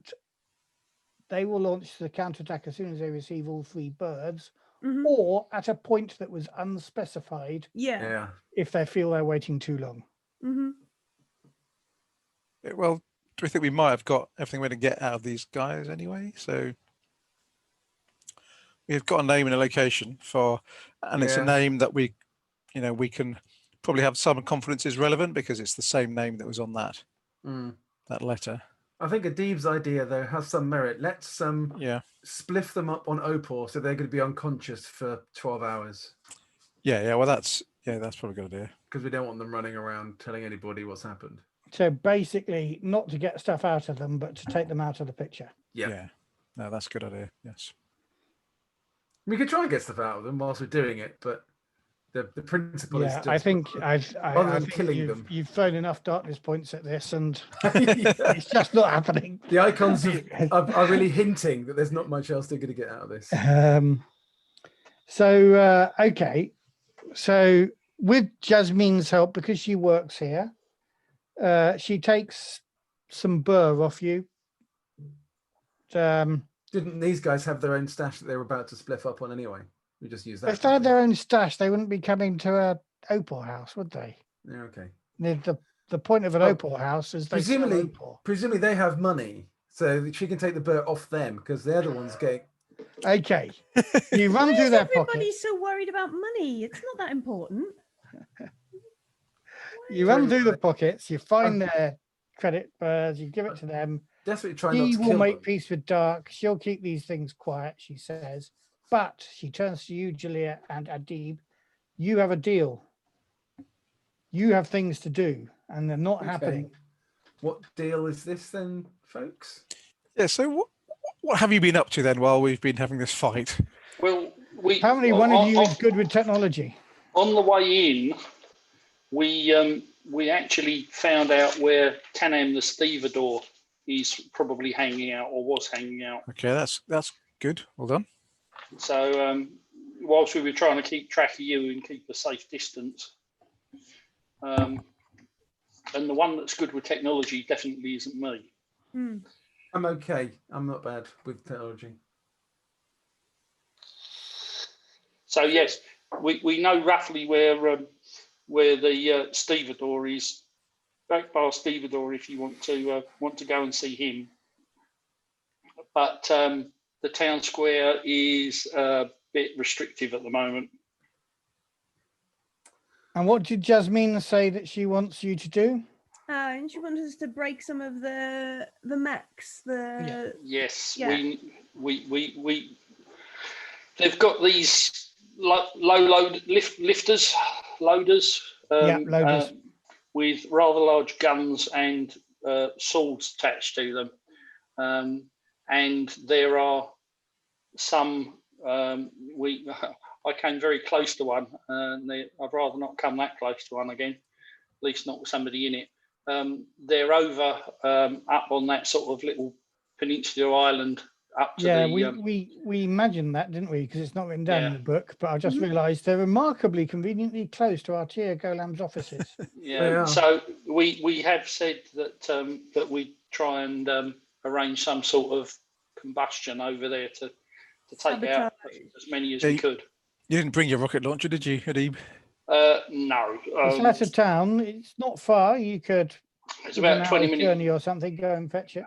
they will launch the counterattack as soon as they receive all 3 birds, Mhm. or at a point that was unspecified Yeah. Yeah. if they feel they're waiting too long. Hmm. Well, do we think we might have got everything we're going to get out of these guys anyway? So we've got a name and a location and it's a Yeah. name that we can probably have some confidence is relevant because it's the same name that was on that letter. I think Adib's idea though has some merit. Let's spliff them up on Opal so they're going to be unconscious for 12 hours. Yeah. Well, that's probably a good idea. Because we don't want them running around telling anybody what's happened. So basically, not to get stuff out of them, but to take them out of the picture. Yeah. No, that's a good idea. Yes. We could try and get stuff out of them whilst we're doing it, but the principle is Yeah, just I think killing them. you've thrown enough darkness points at this, and it's just not happening. The icons are really hinting that there's not much else they're going to get out of this. Okay, so with Jasmine's help, because she works here, she takes some burr off you. Didn't these guys have their own stash that they were about to spliff up on anyway? We just used that. If they had their own stash, they wouldn't be coming to a opal house, would they? Yeah, okay. The point of an opal house is they sell opal. Presumably they have money, so she can take the burr off them because the other ones get. Okay, you run Why through is their everybody pockets. so worried about money? It's not that important. You run through the pockets. You find their credit burrs. You give it to them. Desperately trying not She to will kill make them. peace with dark. She'll keep these things quiet, she says. But she turns to you, Julia and Adib. You have a deal. You have things to do, and they're not happening. What deal is this then, folks? Yeah. So what have you been up to then while we've been having this fight? Well, Apparently, one of you is good with technology. On the way in, we actually found out where Tanam the stevedore is probably hanging out or was hanging out. Okay, that's good. Well done. So whilst we were trying to keep track of you and keep a safe distance, and the one that's good with technology definitely isn't me. I'm okay. I'm not bad with technology. So yes, we know roughly where the stevedore is. Back bar stevedore, if you want to go and see him. But the town square is a bit restrictive at the moment. And what did Jasmine say that she wants you to do? And she wants us to break some of the mechs. Yes, yeah. we they've got these low load loaders, loaders. with rather large guns and swords attached to them, and there are some. I came very close to one, and I'd rather not come that close to one again, at least not with somebody in it. They're over up on that sort of little peninsula island up to we imagined that, didn't we? Because it's not written down in the book, but I just realised they're remarkably conveniently close to Artia Golam's offices. Yeah. So we have said that that we try and arrange some sort of combustion over there to take out as many as we could. You didn't bring your rocket launcher, did you, Adib? No. It's out of town. It's not far. You could. It's about 20 minutes journey or something. Go and fetch it.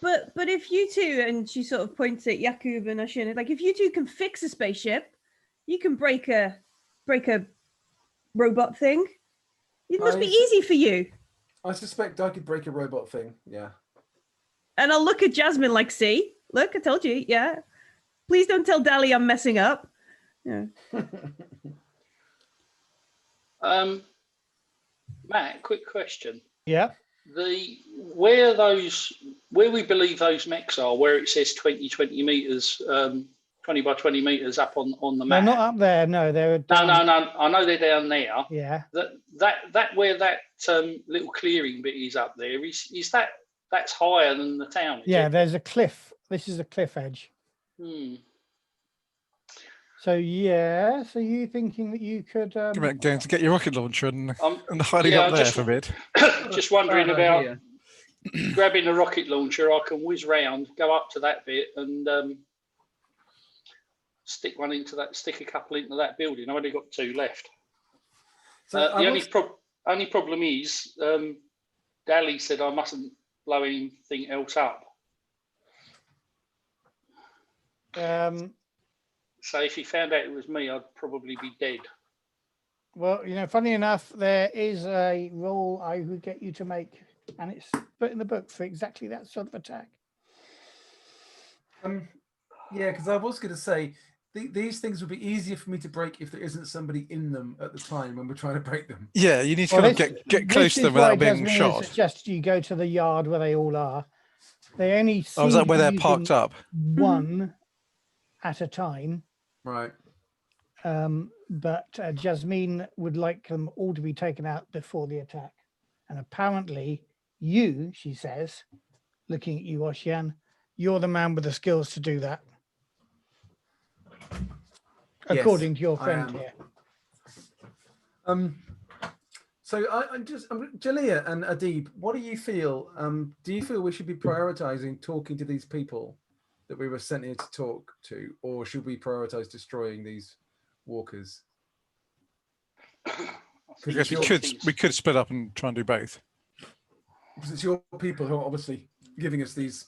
But if you two, and she sort of points at Yakub and Ashina, like if you two can fix a spaceship, you can break a robot thing. It must be easy for you. I suspect I could break a robot thing. Yeah. And I'll look at Jasmine like, see, look, I told you. Yeah. Please don't tell Dali I'm messing up. Yeah. Matt, quick question. Yeah. Where we believe those mechs are, where it says 20 meters, 20 by 20 meters up on the map. They're not up there. No, they're down. No. I know they're down there. Yeah. That where that little clearing bit is up there. Is that's higher than the town? Yeah. There's a cliff. This is a cliff edge. So yeah, so you thinking that you could going to get your rocket launcher and hiding up there for a bit. Just wondering about grabbing a rocket launcher. I can whiz round, go up to that bit, and stick a couple into that building. I've only got 2 left. So the only problem is, Dali said I mustn't blow anything else up. So if he found out it was me, I'd probably be dead. Well, funny enough, there is a roll I would get you to make, and it's put in the book for exactly that sort of attack. Yeah, because I was going to say these things would be easier for me to break if there isn't somebody in them at the time when we're trying to break them. Yeah, you need to get close to them without being shot. Suggest you go to the yard where they all are. They only is that where they're parked up? One at a time. Right. But Jasmine would like them all to be taken out before the attack. And apparently you, she says, looking at you, Ocean, you're the man with the skills to do that. According to your friend here. So Jalea and Adib, what do you feel? Do you feel we should be prioritizing talking to these people that we were sent here to talk to, or should we prioritize destroying these walkers? I guess we could split up and try and do both. Because it's your people who are obviously giving us these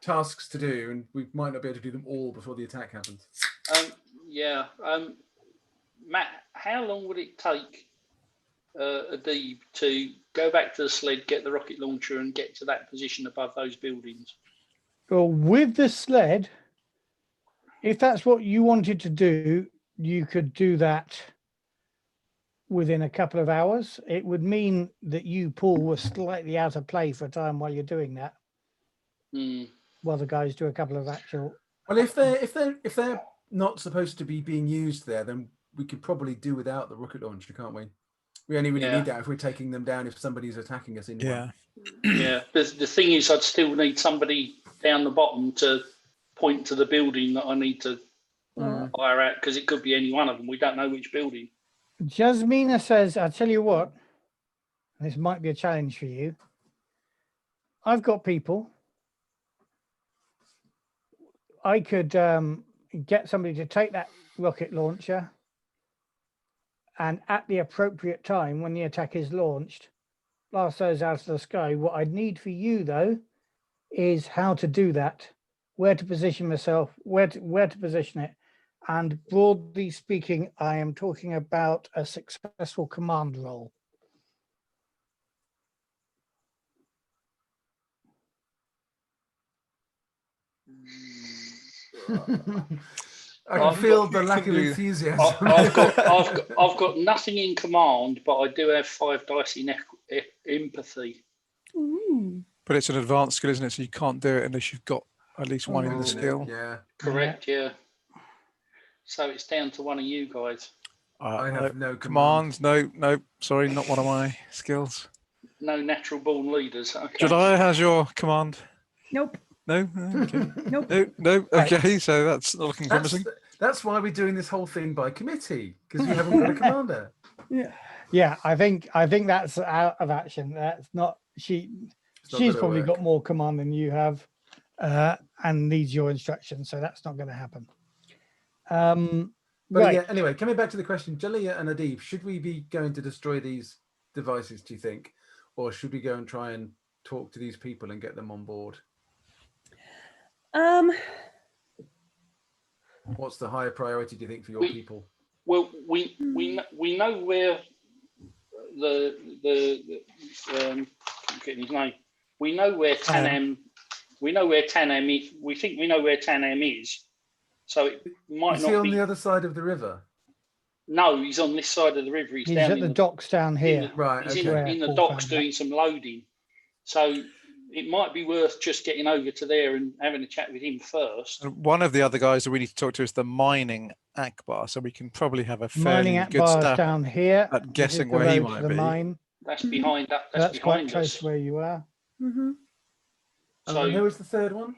tasks to do, and we might not be able to do them all before the attack happens. Yeah. Matt, how long would it take Adib to go back to the sled, get the rocket launcher, and get to that position above those buildings? Well, with the sled, if that's what you wanted to do, you could do that within a couple of hours. It would mean that you, Paul, were slightly out of play for a time while you're doing that. While the guys do a couple of actual. Well, if they're not supposed to be being used there, then we could probably do without the rocket launcher, can't we? We only really need that if we're taking them down if somebody's attacking us anyway. Yeah. The thing is, I'd still need somebody down the bottom to point to the building that I need to fire at, because it could be any one of them. We don't know which building. Jasmina says, I'll tell you what, this might be a challenge for you. I've got people. I could get somebody to take that rocket launcher, and at the appropriate time, when the attack is launched, blast those out of the sky. What I'd need for you, though, is how to do that, where to position myself, where to position it. And broadly speaking, I am talking about a successful command roll. I can feel the lack of enthusiasm. I've got nothing in command, but I do have 5 dice in empathy. Ooh. But it's an advanced skill, isn't it? So you can't do it unless you've got at least one in the skill. Yeah. Correct. Yeah. So it's down to one of you guys. I have no commands. No. Sorry, not one of my skills. No natural born leaders. Okay. Jedi has your command. Nope. No. Okay. Nope. No. Okay, so that's not looking promising. That's why we're doing this whole thing by committee, because we haven't got a commander. Yeah. I think that's out of action. That's not she's probably got more command than you have, and needs your instructions. So that's not going to happen. But yeah, anyway, coming back to the question, Jalea and Adib, should we be going to destroy these devices, do you think? Or should we go and try and talk to these people and get them on board? What's the higher priority, do you think, for your people? Well, we know where the I'm getting his name. We know where Tanem. We know where Tanem is. We think we know where Tanem is. So it might not be on the other side of the river. No, he's on this side of the river. He's down at the docks down here. Right. He's in the docks doing some loading. So it might be worth just getting over to there and having a chat with him first. One of the other guys that we need to talk to is the mining Akbar, so we can probably have a fairly mining good Akbar stab down here. at guessing where he might be. Mine. That's behind that. That's behind quite close us. to where you are. Mm-hmm. So who was the third one?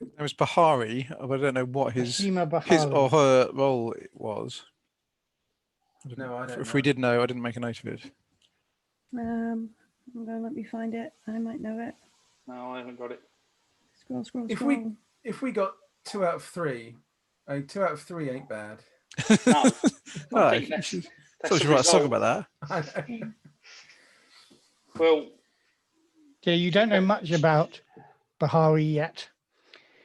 It was Bahari, but I don't know what his or her role was. No, I don't know. If we did know, I didn't make a note of it. I'm gonna let me find it. I might know it. No, I haven't got it. Scroll. If we got 2 out of 3, 2 out of 3 ain't bad. No, Oh, I think that's you a should write a song result. about that. Well, Yeah, you don't know much about Bahari yet.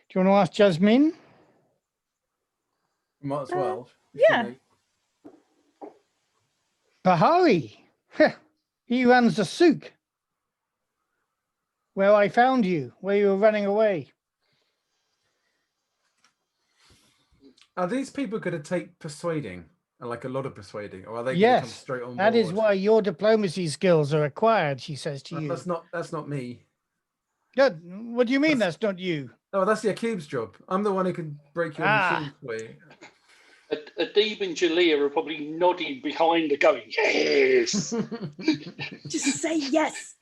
Do you want to ask Jasmine? Might as well. yeah. Bahari, he runs the souk. Where I found you, where you were running away. Are these people going to take persuading, like a lot of persuading, or are they going to come Yes, straight on board? that is why your diplomacy skills are acquired, she says to you. That's not me. Good. What do you mean that's not you? Oh, that's Yaqub's job. I'm the one who can break your machine for you. Adib and Jalea are probably nodding behind her going, yes. Just say yes.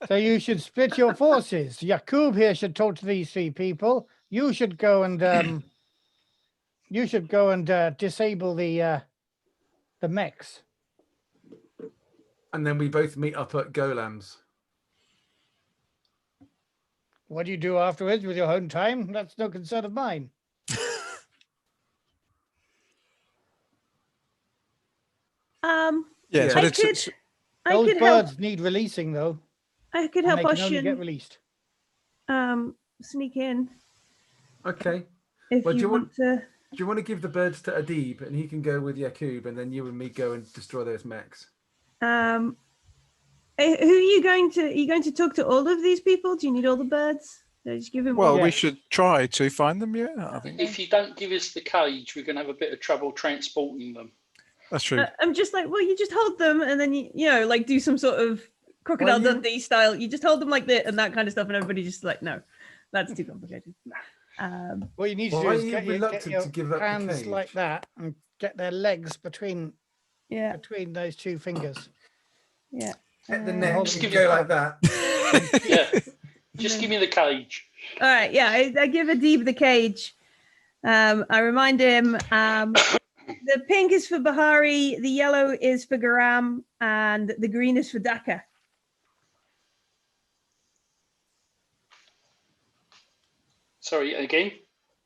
So you should split your forces. Yaqub here should talk to these 3 people. You should go and disable the the mechs. And then we both meet up at Golam's. What do you do afterwards with your own time? That's no concern of mine. Yeah, so I it's, could, it's- I Those could help. birds need releasing, though. I could And help they can only get Oshin released. sneak in Okay. if Well, you want to. Do you want to give the birds to Adib and he can go with Yakub, and then you and me go and destroy those mechs? Who are you going to? Are you going to talk to all of these people? Do you need all the birds? Just give him. well, all... we Yes. should try to find them. Yeah, I think If you don't give us the cage, we're going to have a bit of trouble transporting them. that's true. I'm just like, well, you just hold them, and then you know, like do some sort of Crocodile Well, you- Dundee style. You just hold them like that and that kind of stuff, and everybody just like, no, that's too complicated. What you need to Why do are is you get reluctant your to give up the hands like cage? that and get their legs between Yeah, those two fingers. yeah. Get the Uh, neck hold and them go together. like that. Yeah, just give me the cage. All right, yeah. I give Adib the cage. I remind him. The pink is for Bahari, the yellow is for Garam, and the green is for Dhaka. Sorry, again.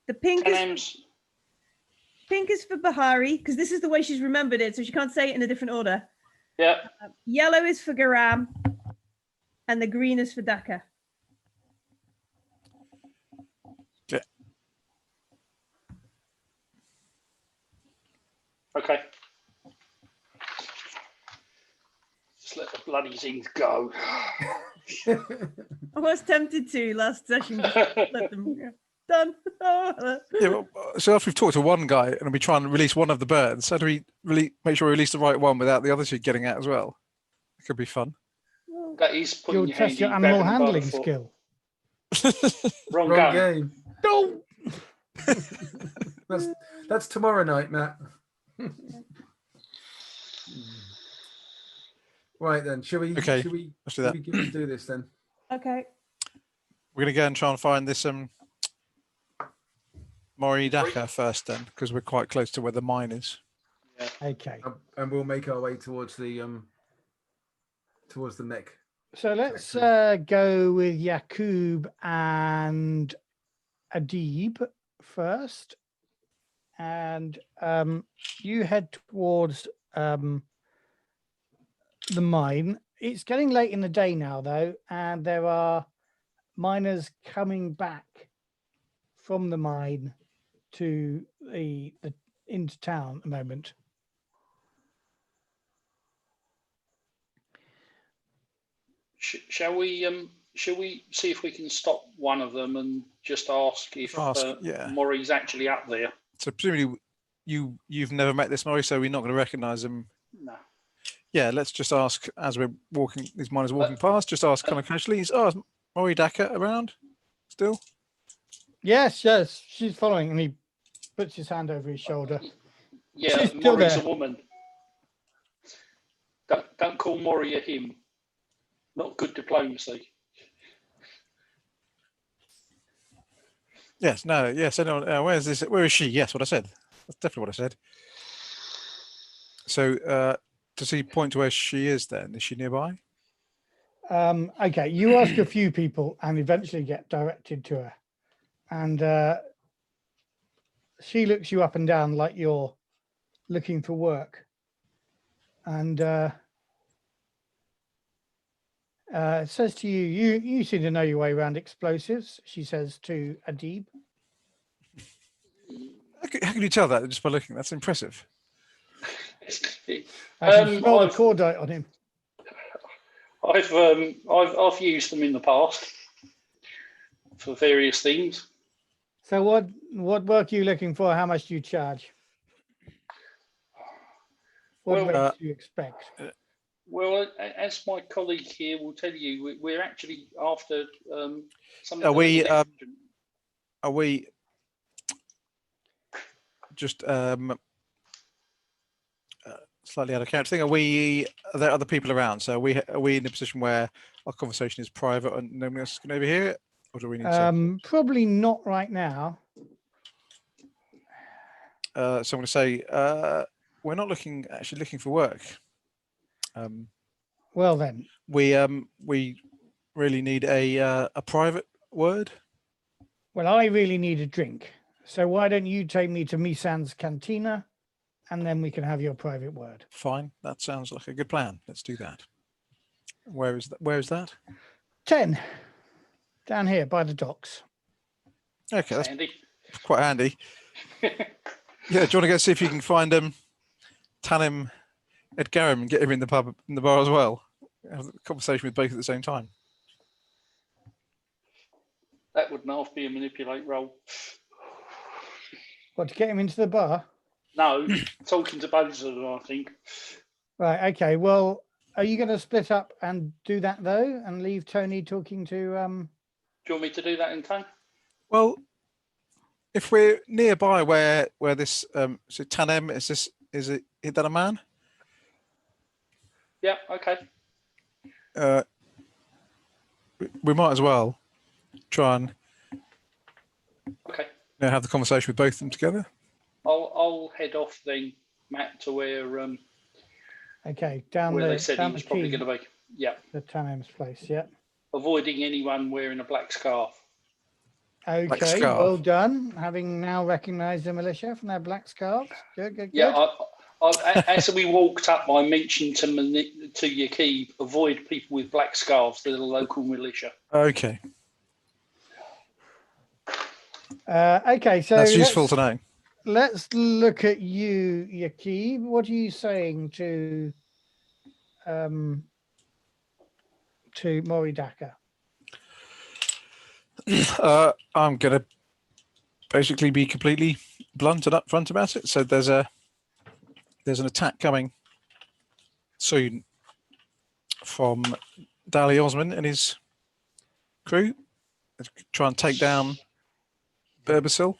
The pink is Kanam's. pink is for Bahari because this is the way she's remembered it, so she can't say it in a different order. Yeah. Yellow is for Garam, and the green is for Dhaka. Okay. Just let the bloody things go. I was tempted to last session. Just let them go. Done. Yeah, well, so after we've talked to one guy and we try and release one of the birds, how do we really make sure we release the right one without the other two getting out as well? It could be fun. That is putting You'll your test your hand animal in, grabbing by the handling foot. skill. Wrong, Wrong game. game. No. That's tomorrow night, Matt. Right then, shall we? Okay, Shall we? let's do shall that. we do this then? Okay. We're going to go and try and find this Mori Dhaka first then, because we're quite close to where the mine is. Okay. And we'll make our way towards the mech. So let's Factory. go with Yakub and Adib first. And you head towards the mine. It's getting late in the day now, though, and there are miners coming back from the mine to the into town at the moment. Shall we see if we can stop one of them and just ask if Yeah. Maury's actually up there? So presumably you've never met this Mori, so we're not going to recognise him. No. Yeah, let's just ask as we're walking, these miners walking past, just ask kind of casually, is Mori Dhaka around still? Yes, she's following, and he puts his hand over his shoulder. Yeah, She's still Maury's there. a woman. Don't call Maury a him. Not good diplomacy. Yes, no, yes, anyone, where is this? Where is she? Yes, what I said. That's definitely what I said. So, does he point to where she is then? Is she nearby? Okay, you ask a few people and eventually get directed to her. And she looks you up and down like you're looking for work. And says to you, you seem to know your way around explosives, she says to Adib. How can you tell that just by looking? That's impressive. I can smell the I've- cordite on him. I've used them in the past for various things. So what work are you looking for? How much do you charge? What Well, rates do you expect? Well, as my colleague here will tell you, we're actually after some. Are we just slightly out of character thing? Are there other people around? So are we in a position where our conversation is private and no one else can overhear it, or do we need to? Probably not right now. So I'm going to say, we're not actually looking for work. Well then, We really need a private word. well, I really need a drink. So why don't you take me to Misan's cantina, and then we can have your private word. Fine, that sounds like a good plan. Let's do that. Where is that? Where is that? 10. Down here by the docks. Okay, that's Sandy. quite handy. Yeah, do you want to go see if you can find Tanim Edgarim and get him in the pub, in the bar as well? Have a conversation with both at the same time. That would not be a manipulate roll. What, to get him into the bar? No, talking to both of them, I think. Right, okay. Well, are you going to split up and do that though, and leave Tony talking to? Do you want me to do that in time? Well, if we're nearby where this so Tanem is that a man? Yeah, okay. We might as well try and Okay. have the conversation with both of them together. I'll head off then, Matt, to where Okay, down they the said he down was the probably quay, going to be. Yeah, the Tanem's place. Yeah. avoiding anyone wearing a black scarf. Okay, scarf. well done. Having now recognised the militia from their black scarves. Good, good, good. Yeah, as we walked up, I mentioned to Yakib, avoid people with black scarves. They're the local militia. Okay, Okay, so that's useful to know. let's look at you, Yakib. What are you saying to Moridaka? I'm going to basically be completely blunt and upfront about it. So there's an attack coming soon from Dali Osman and his crew to try and take down Berbasil.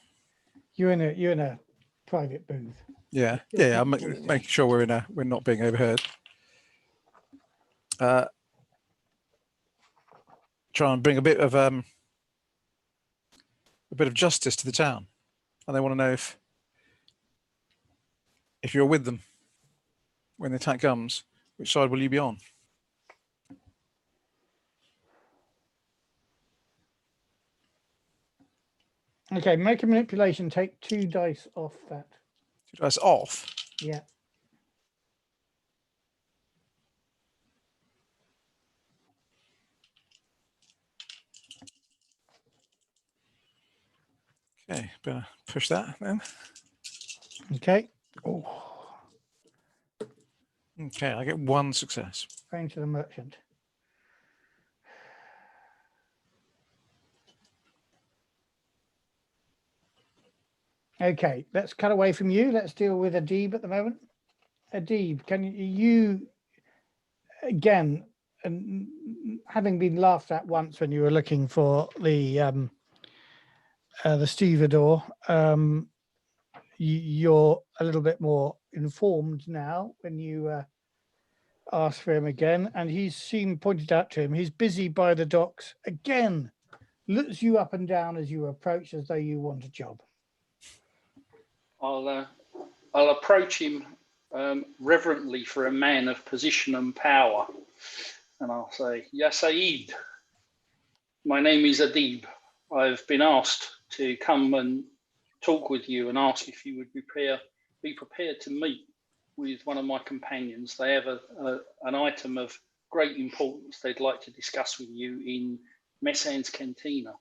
You're in a private booth. Yeah. I'm making sure we're not being overheard. Try and bring a bit of justice to the town, and they want to know if you're with them when the attack comes. Which side will you be on? Okay, make a manipulation. Take 2 dice off that. 2 dice off. Yeah. Okay, better push that then. Okay. Oh, Okay, I get 1 success. going to the merchant. Okay, let's cut away from you. Let's deal with Adib at the moment. Adib, can you again, and having been laughed at once when you were looking for the stevedore, you're a little bit more informed now when you ask for him again, and he's seen pointed out to him. He's busy by the docks again, looks you up and down as you approach, as though you want a job. I'll approach him reverently for a man of position and power, and I'll say, "Ya Saeed, my name is Adib. I've been asked to come and talk with you and ask if you would be prepared to meet with one of my companions. They have an item of great importance they'd like to discuss with you in Messan's cantina."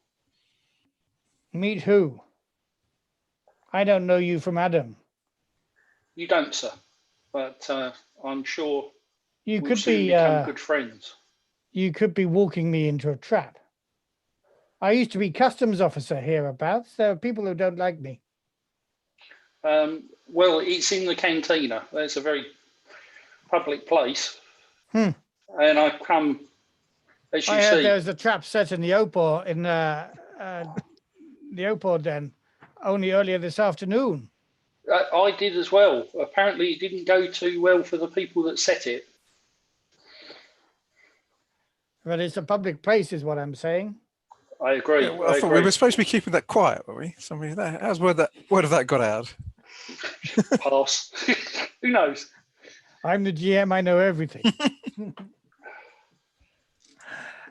Meet who? I don't know you from Adam. You don't, sir, but I'm sure You we'll could soon be become good friends. you could be walking me into a trap. I used to be customs officer hereabouts. There are people who don't like me. Well, it's in the cantina. That's a very public place. And I come, as you I heard see. there was a trap set in the Opor in the Opor den only earlier this afternoon. I did as well. Apparently, it didn't go too well for the people that set it. But it's a public place, is what I'm saying. I agree. Yeah, well, I thought we were supposed to be keeping that quiet, were we? How's word of that got out? Pass. Who knows? I'm the GM. I know everything.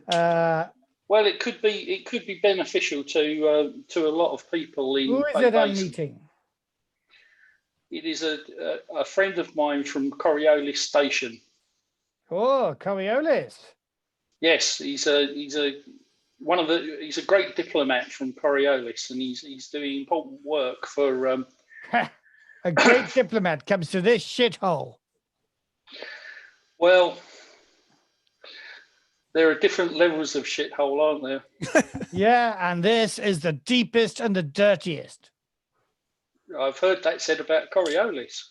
Well, it could be beneficial to a lot of people in Who is Bay it I'm Basin. meeting? It is a friend of mine from Coriolis Station. Oh, Coriolis. Yes, he's a great diplomat from Coriolis, and he's doing important work for. A great diplomat comes to this shithole. Well, there are different levels of shithole, aren't there? Yeah, and this is the deepest and the dirtiest. I've heard that said about Coriolis.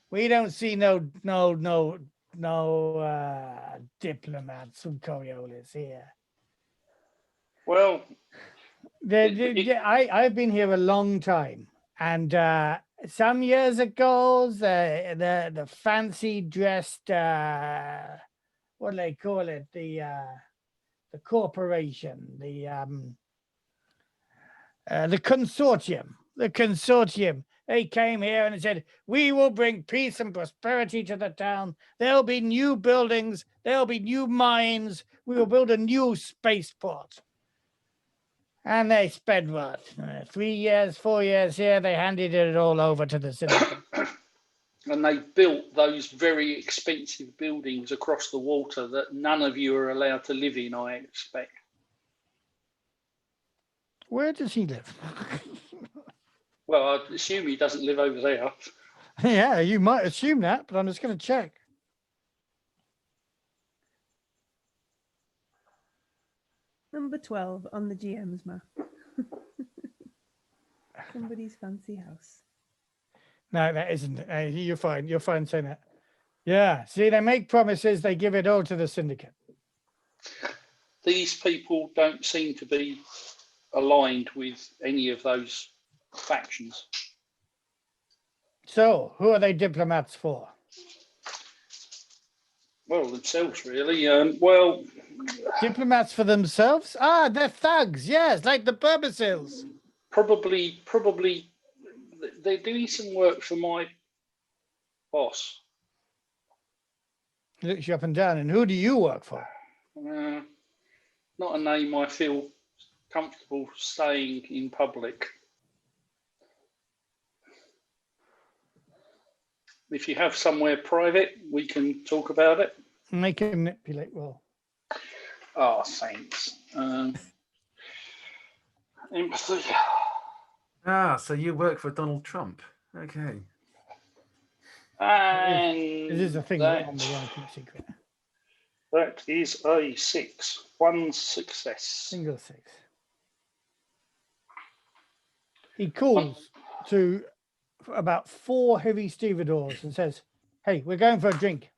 We don't see no diplomats from Coriolis here. Well, I've been here a long time, and some years ago, the fancy dressed what do they call it? The corporation, the consortium. They came here and said, "We will bring peace and prosperity to the town. There'll be new buildings. There'll be new mines. We will build a new spaceport." And they spent what? 3 years, 4 years here. They handed it all over to the syndicate. And they built those very expensive buildings across the water that none of you are allowed to live in, I expect. Where does he live? Well, I assume he doesn't live over there. Yeah, you might assume that, but I'm just going to check. Number 12 on the GM's map. Somebody's fancy house. No, that isn't. You're fine. You're fine saying that. Yeah. See, they make promises. They give it all to the syndicate. These people don't seem to be aligned with any of those factions. So, who are they diplomats for? Well, themselves, really. Diplomats for themselves? Ah, they're thugs. Yes, like the Burbacils. Probably, they're doing some work for my boss. He looks you up and down. And who do you work for? Not a name I feel comfortable saying in public. If you have somewhere private, we can talk about it. And they can manipulate well. Oh, thanks. Empathy. Ah, so you work for Donald Trump. Okay. And It is a thing that I'm the one who keeps secret. that is a 6. 1 success. Single 6. He calls to about 4 heavy stevedores and says, "Hey, we're going for a drink."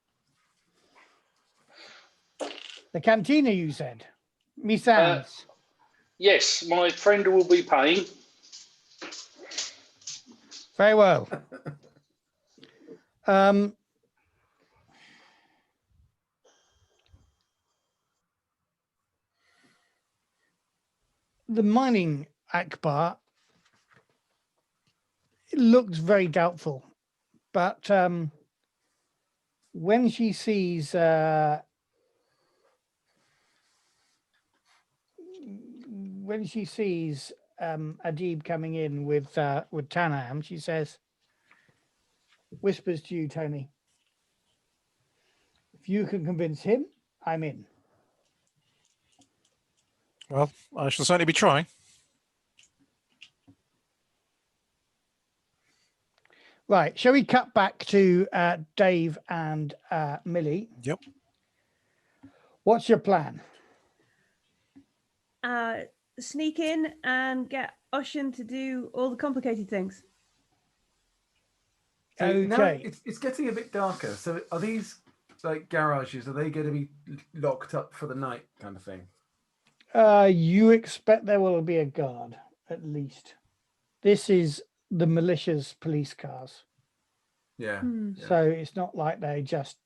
The cantina, you said. Miss Anne's. Yes, my friend will be paying. Very well. The mining Akbar, it looks very doubtful, but when she sees Adib coming in with Tanam, she says, whispers to you, Tony, if you can convince him, I'm in. Well, I shall certainly be trying. Right, shall we cut back to Dave and Millie? Yep. What's your plan? Sneak in and get Ocean to do all the complicated things. So now Okay. it's getting a bit darker. So are these like garages? Are they going to be locked up for the night, kind of thing? You expect there will be a guard, at least. This is the militia's police cars. Yeah. Yeah. So it's not like they just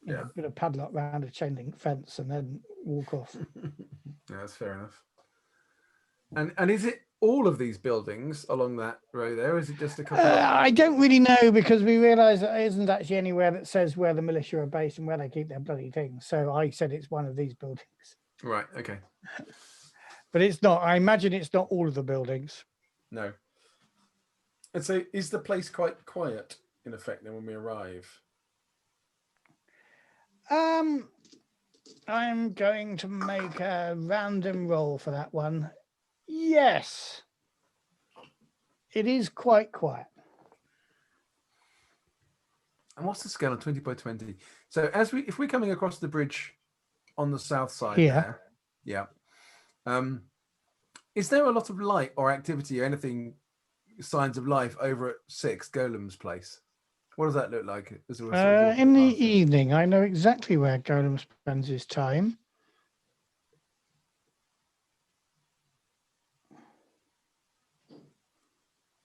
Yeah. put a padlock around a chain link fence and then walk off. Yeah, that's fair enough. And is it all of these buildings along that row there? Or is it just a couple of I don't really know, because we realise that there isn't actually anywhere that says where the militia are based and where they keep their bloody things. So I said it's one of these buildings, Right, okay. but it's not. I imagine it's not all of the buildings. No. And so is the place quite quiet in effect then when we arrive? I'm going to make a random roll for that one. Yes, it is quite quiet. And what's the scale of 20 by 20? So if we're coming across the bridge on the south side Here. there, yeah. Is there a lot of light or activity or anything, signs of life over at 6 Golem's place? What does that look like? As we're sort of walking In the past it? evening, I know exactly where Golem spends his time.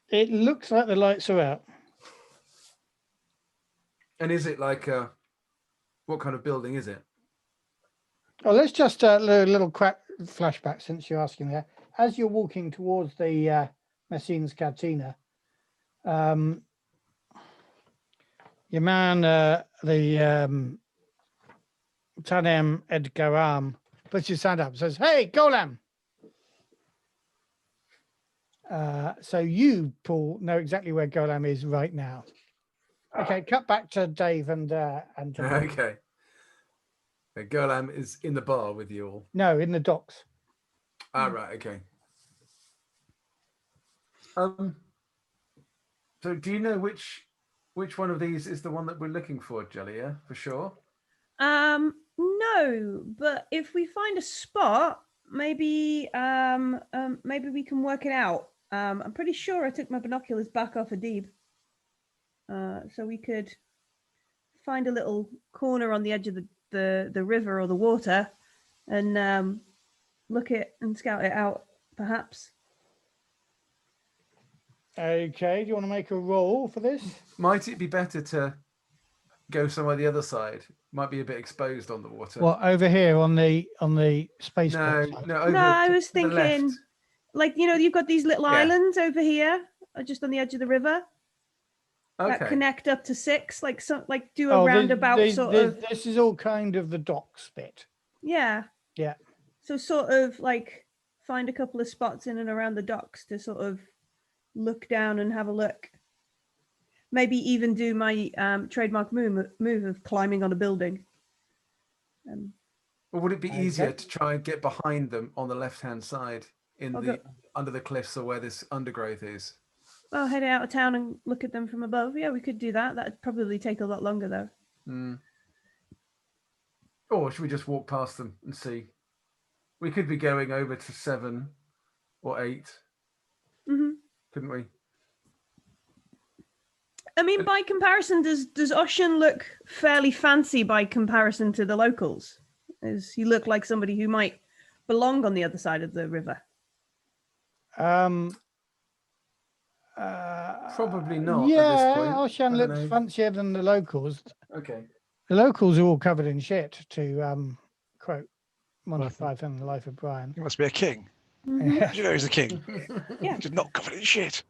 It looks like the lights are out. And is it like what kind of building is it? Oh, let's just a little flashback since you're asking there. As you're walking towards the Messine's Cantina, your man, the Tanem Edgaram, puts his hand up and says, "Hey, Golem!" So you, Paul, know exactly where Golem is right now. Okay, cut back to Dave and Okay. Golem is in the bar with you all. No, in the docks. Ah, right, okay. So do you know which one of these is the one that we're looking for, Jellia, for sure? No, but if we find a spot, maybe maybe we can work it out. I'm pretty sure I took my binoculars back off Adib. So we could find a little corner on the edge of the river or the water and look it and scout it out, perhaps. Okay, do you want to make a roll for this? Might it be better to go somewhere the other side? Might be a bit exposed on the water. Well, over here on the space. No, over No, I to was the left. thinking, like, you've got these little Yeah. islands over here, just on the edge of the river. Okay. That connect up to 6, like do a roundabout of. This is all kind of the docks bit. Yeah. Yeah. So sort of like find a couple of spots in and around the docks to sort of look down and have a look. Maybe even do my trademark move of climbing on a building. Or would it be Okay. easier to try and get behind them on the left-hand side under the cliffs or where this undergrowth is? Well, head out of town and look at them from above. Yeah, we could do that. That'd probably take a lot longer, though. Mm. Or should we just walk past them and see? We could be going over to 7 or 8. Mm-hmm. Couldn't we? I mean, by comparison, does Ocean look fairly fancy by comparison to the locals? Does he look like somebody who might belong on the other side of the river? Probably not. Yeah, at this point. Ocean I don't looks know. fancier than the locals. Okay. The locals are all covered in shit, to quote Monty Python and the Life of Brian. He must be a king. Mhm. You know he's a king. Yeah. He's not covered in shit.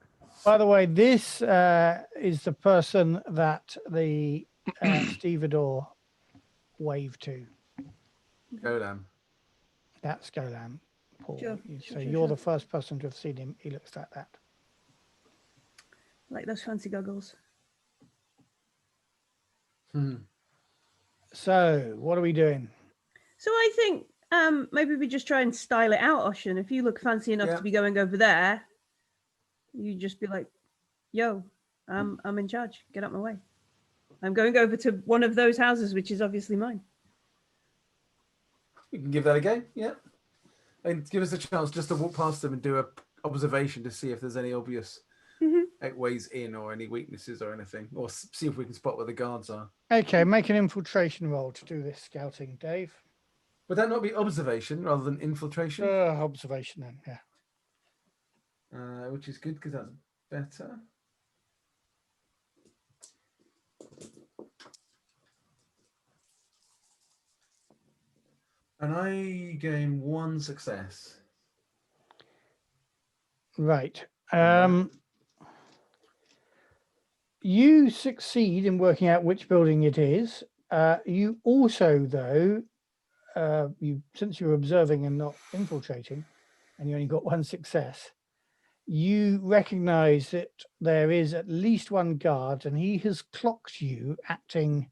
By the way, this is the person that the stevedore waved to. Golem. That's Golan, Paul. Sure, So sure, you're sure. the first person to have seen him. He looks like that. Like those fancy goggles. So what are we doing? So I think maybe we just try and style it out, Ocean. If you look fancy enough Yeah. to be going over there, you just be like, "Yo, I'm in charge. Get out my way. I'm going over to one of those houses, which is obviously mine." We can give that a go. Yeah. And give us a chance just to walk past them and do a observation to see if there's any obvious ways in or any weaknesses or anything, or see if we can spot where the guards are. Okay, make an infiltration roll to do this scouting, Dave. Would that not be observation rather than infiltration? Observation then, yeah. Which is good because that's better. And I gain 1 success. Right. You succeed in working out which building it is. You also, though, since you're observing and not infiltrating, and you only got one success, you recognize that there is at least one guard, and he has clocked you acting.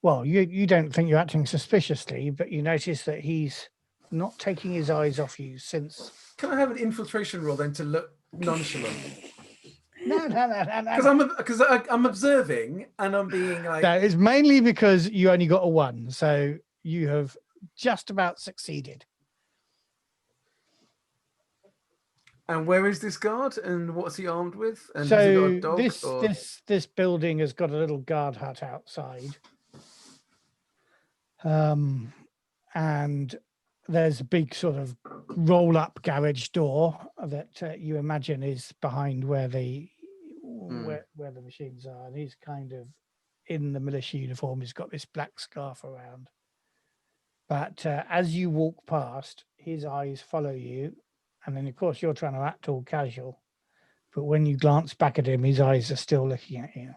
Well, you don't think you're acting suspiciously, but you notice that he's not taking his eyes off you since. Can I have an infiltration roll then to look nonchalant? No. Because I'm observing and I'm being like. No, it's mainly because you only got a 1, so you have just about succeeded. And where is this guard? And what's he armed with? And So has he got a dog? this building has got a little guard hut outside, and there's a big sort of roll-up garage door that you imagine is behind where the where the machines are. And he's kind of in the militia uniform. He's got this black scarf around. But as you walk past, his eyes follow you. And then, of course, you're trying to act all casual. But when you glance back at him, his eyes are still looking at you.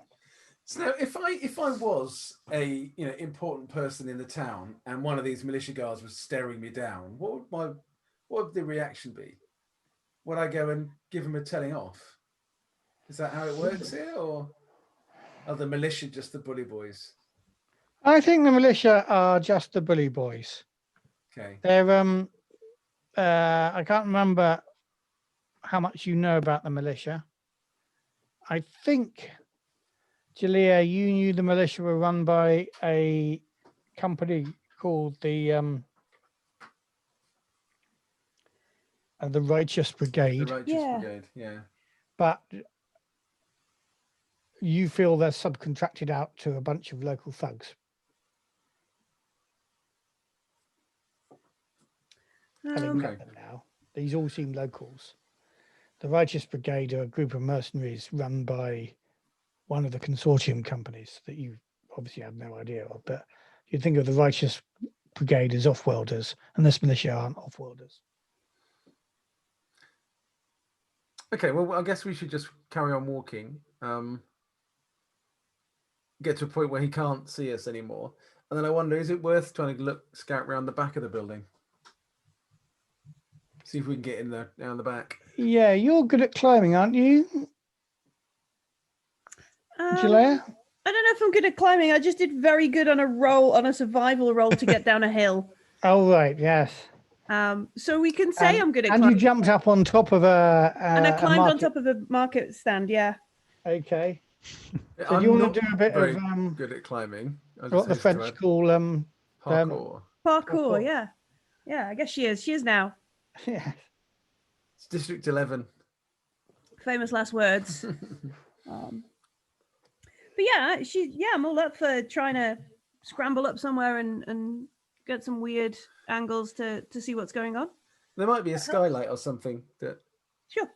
So if I was a important person in the town and one of these militia guards was staring me down, what would the reaction be? Would I go and give him a telling off? Is that how it works here, or are the militia just the bully boys? I think the militia are just the bully boys. Okay. They're I can't remember how much you know about the militia. I think, Jalea, you knew the militia were run by a company called the Righteous Brigade. The Righteous Brigade, yeah. But you feel they're subcontracted out to a bunch of local thugs. Having met them now, these all seem locals. The Righteous Brigade are a group of mercenaries run by one of the consortium companies that you obviously have no idea of, but you think of the Righteous Brigade as off-worlders, and this militia aren't off-worlders. Okay, well, I guess we should just carry on walking. Get to a point where he can't see us anymore. And then I wonder, is it worth trying to scout around the back of the building? See if we can get in there, down the back. Yeah, you're good at climbing, aren't you, Jalea? I don't know if I'm good at climbing. I just did very good on a survival roll to get down a hill. Oh, right, yes. So we can say I'm good at climbing. And you jumped up on top of and I climbed on top of a market stand, yeah. Okay. So do you want to do a bit of good at climbing? What the French call parkour. Parkour, yeah. Yeah, I guess she is. She is now. Yeah. It's District 11. Famous last words. But yeah, I'm all up for trying to scramble up somewhere and get some weird angles to see what's going on. There might be a skylight or something that. Sure.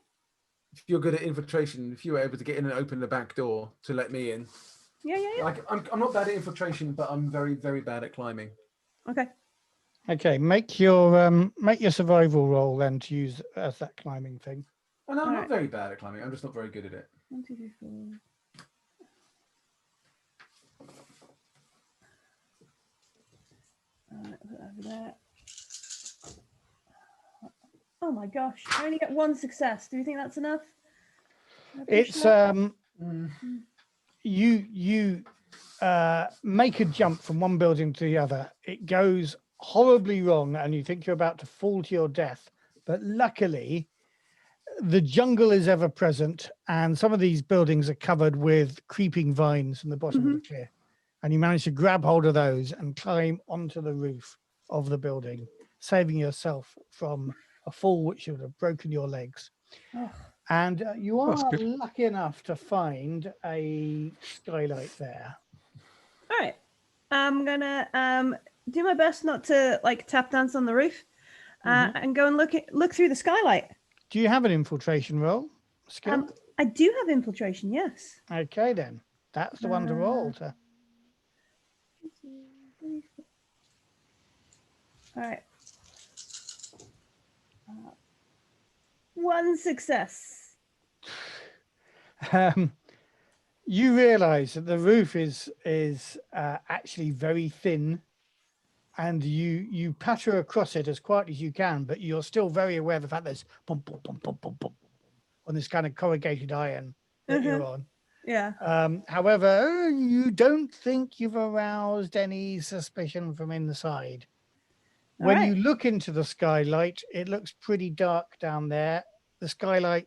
If you're good at infiltration, if you were able to get in and open the back door to let me in. Yeah. Like, I'm not bad at infiltration, but I'm very, very bad at climbing. Okay, make your survival roll then to use as that climbing thing. Oh, no, I'm not very bad at climbing. I'm just not very good at it. 1, 2, 3, 4. Over there. Oh my gosh! I only get 1 success. Do you think that's enough? It's you make a jump from one building to the other. It goes horribly wrong, and you think you're about to fall to your death. But luckily, the jungle is ever present, and some of these buildings are covered with creeping vines from the bottom of the cliff. And you manage to grab hold of those and climb onto the roof of the building, saving yourself from a fall which would have broken your legs. Oh. And you are lucky enough to find a skylight there. All right. I'm going to do my best not to tap dance on the roof and go and look through the skylight. Do you have an infiltration roll skill? I do have infiltration, yes. Okay, then. That's the one to roll. All right. 1. one success. You realise that the roof is actually very thin, and you patter across it as quietly as you can, but you're still very aware of the fact there's bump, bump, bump, bump, bump, bump, on this kind of corrugated iron that you're on. Yeah. However, you don't think you've aroused any suspicion from inside. All When right. you look into the skylight, it looks pretty dark down there. The skylight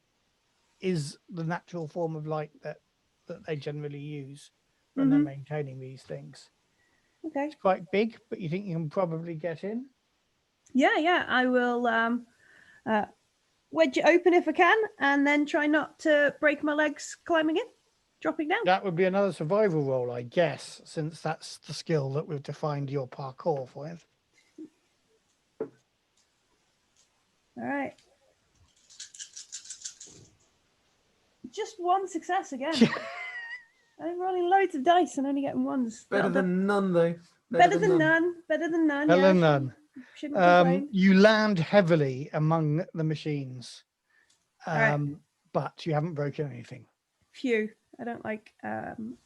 is the natural form of light that they generally use when they're maintaining these things. Okay. It's quite big, but you think you can probably get in? Yeah. I will wedge it open if I can, and then try not to break my legs climbing in, dropping down. That would be another survival roll, I guess, since that's the skill that we've defined your parkour for. All right. Just one success again. I'm rolling loads of dice and only getting ones. Better than none, though. Better than none. Better than none. Better Yeah, than none. Shouldn't complain. You land heavily among the machines, Right. but you haven't broken anything. Phew. I don't like.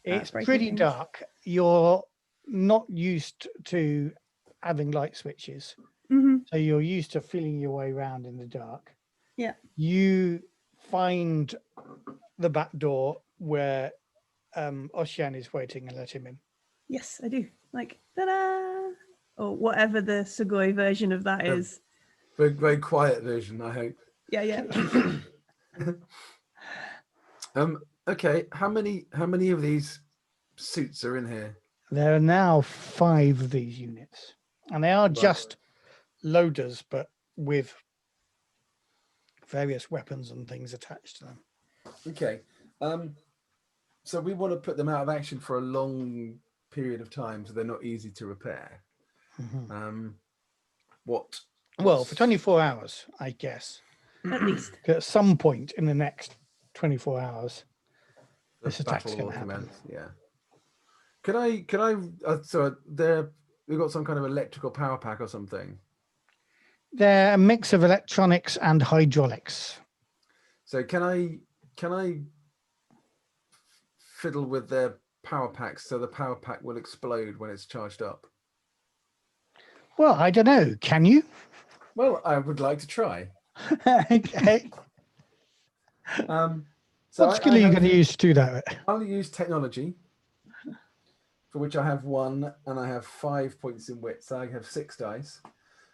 It's breaking pretty things. dark. You're not used to having light switches, so you're used to feeling your way around in the dark. Yeah. You find the back door where Ocean is waiting and let him in. Yes, I do. Like, ta-da! Or whatever the Sugoi version of that is. Very, very quiet version, I hope. Yeah. Okay. How many of these suits are in here? There are now 5 of these units, and they are just loaders, but with various weapons and things attached to them. Okay. So we want to put them out of action for a long period of time, so they're not easy to repair. Well, for 24 hours, I guess. At least. At some point in the next 24 hours, this the attack's battle going will to happen. commence. Yeah. Can I? So we've got some kind of electrical power pack or something. They're a mix of electronics and hydraulics. So can I fiddle with their power packs so the power pack will explode when it's charged up? Well, I don't know. Can you? Well, I would like to try. Okay. So what skill are you going to use to do that? I'll use technology, for which I have 1, and I have 5 points in wit, so I have 6 dice.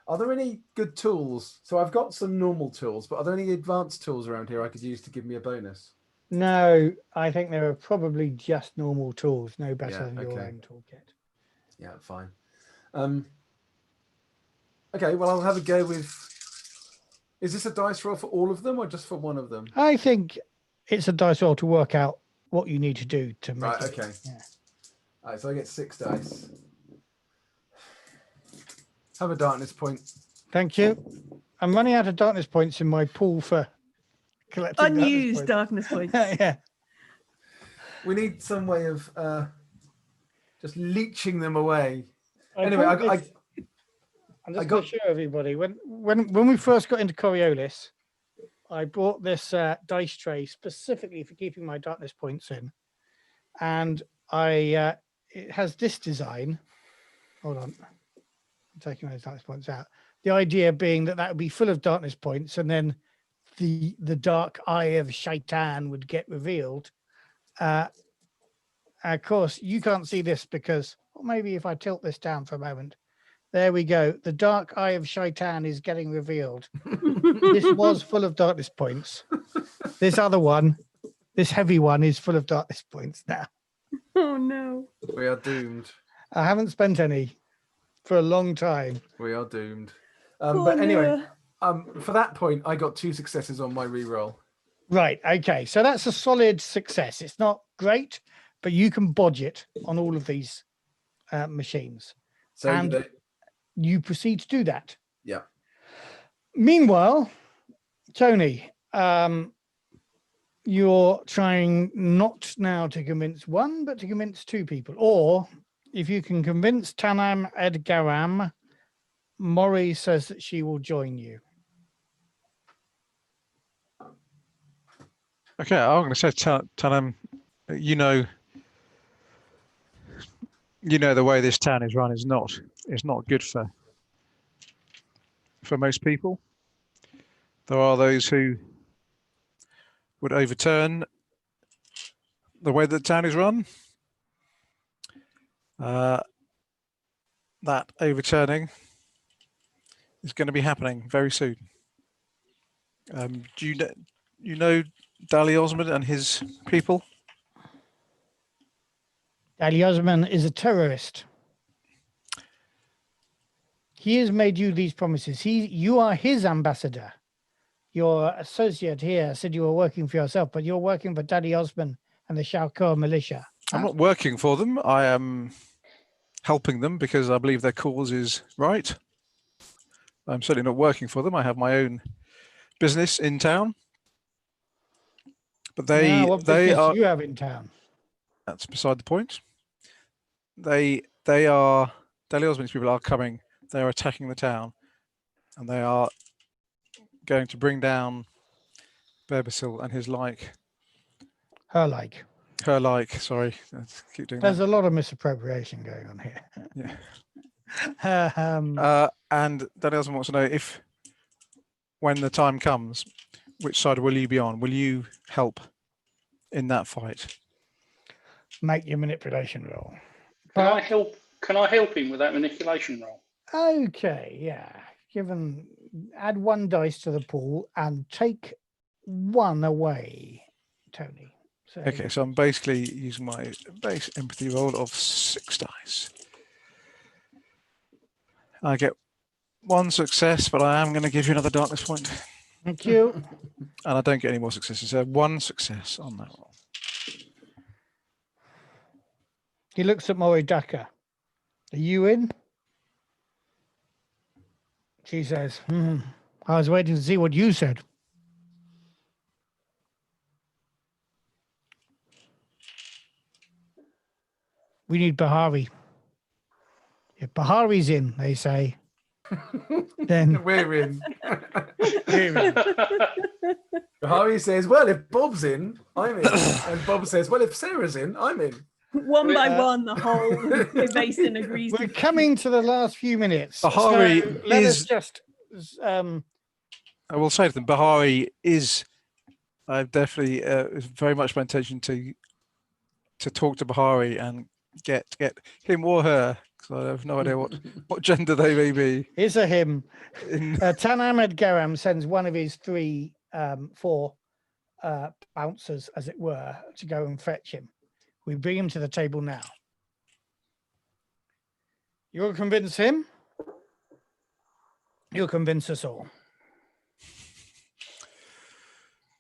Are there any good tools? So I've got some normal tools, but are there any advanced tools around here I could use to give me a bonus? No, I think there are probably just normal tools, no better than your own toolkit. Yeah, fine. Okay, well, I'll have a go with... Is this a dice roll for all of them or just for one of them? I think it's a dice roll to work out what you need to do to make it. Okay. Yeah. All right, so I get 6 dice. Have a darkness point. Thank you. I'm running out of darkness points in my pool for collecting Unused darkness points. Yeah. We need some way of just leeching them away. I'm just going to show everybody. When we first got into Coriolis, I bought this dice tray specifically for keeping my darkness points in, and it has this design. Hold on, I'm taking those darkness points out. The idea being that would be full of darkness points, and then the dark eye of Shaitan would get revealed. Of course, you can't see this because, well, maybe if I tilt this down for a moment. There we go. The dark eye of Shaitan is getting revealed. This was full of darkness points. This other one, this heavy one, is full of darkness points now. Oh, no. We are doomed. I haven't spent any for a long time. We are doomed. But anyway, for that point, I got 2 successes on my reroll. Right. Okay. So that's a solid success. It's not great, but you can bodge it on all of these machines. So and you proceed to do that. Yeah. Meanwhile, Tony, you're trying not now to convince 1, but to convince 2 people. Or if you can convince Tanam Edgaram, Mori says that she will join you. Okay, I'm going to say, tell him, you know the way this town is run is not good for most people. There are those who would overturn the way the town is run. That overturning is going to be happening very soon. Do you know Dally Osmond and his people? Ali Osman is a terrorist. He has made you these promises. You are his ambassador. Your associate here said you were working for yourself, but you're working for Daddy Osman and the Shalkor militia. I'm not working for them. I am helping them because I believe their cause is right. I'm certainly not working for them. I have my own business in town. But what they business are. do you have in town? That's beside the point. They are. Dally Osmond's people are coming. They are attacking the town, and they are going to bring down Berbasil and his like. Her like. Sorry, I keep doing There's that. a lot of misappropriation going on here. Yeah. And Dally Osmond wants to know if, when the time comes, which side will you be on? Will you help in that fight? Make your manipulation roll. Can I help him with that manipulation roll? Okay, yeah. Add 1 dice to the pool and take 1 away, Tony. So, Okay, so I'm basically using my base empathy roll of 6 dice. I get 1 success, but I am going to give you another darkness point. thank you. And I don't get any more successes. So 1 success on that roll. He looks at Moridaka. Are you in? She says, I was waiting to see what you said. We need Bahari. If Bahari's in, they say, then We're in. we're in. Harry says, well, if Bob's in, I'm in. And Bob says, well, if Sarah's in, I'm in. One by one, the whole Basin agrees. We're coming to the last few minutes. Bahari so let us is- just I will say to them, Bahari is. I've definitely it's very much my intention to talk to Bahari and get him or her, because I have no idea what gender they may be. Here's a him. Tan Ahmed Garam sends one of his 4 bouncers, as it were, to go and fetch him. We bring him to the table now. You'll convince him. You'll convince us all.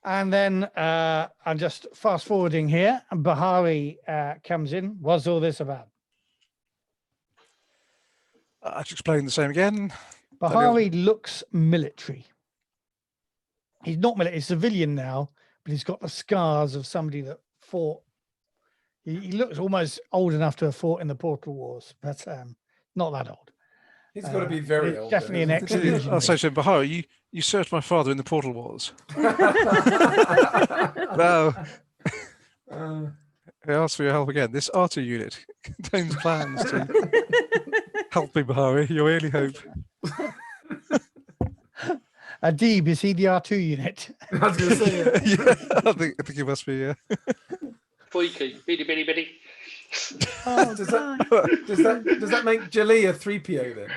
And then I'm just fast forwarding here. And Bahari comes in. What's all this about? I'll explain the same again. Bahari looks military. He's not military, he's civilian now, but he's got the scars of somebody that fought. He looks almost old enough to have fought in the Portal Wars, but not that old. He's got to be very old. Definitely an ex-legionary. I'll say to him, Bahari, you searched my father in the Portal Wars. Now, I asked for your help again. This R2 unit contains plans to help me, Bahari. Your only hope. Adib, is he the R2 unit? I was going to say it. Yeah, I think it must be, yeah. Freaky, bitty bitty. Oh, Does God. does that make Jali a 3PO then?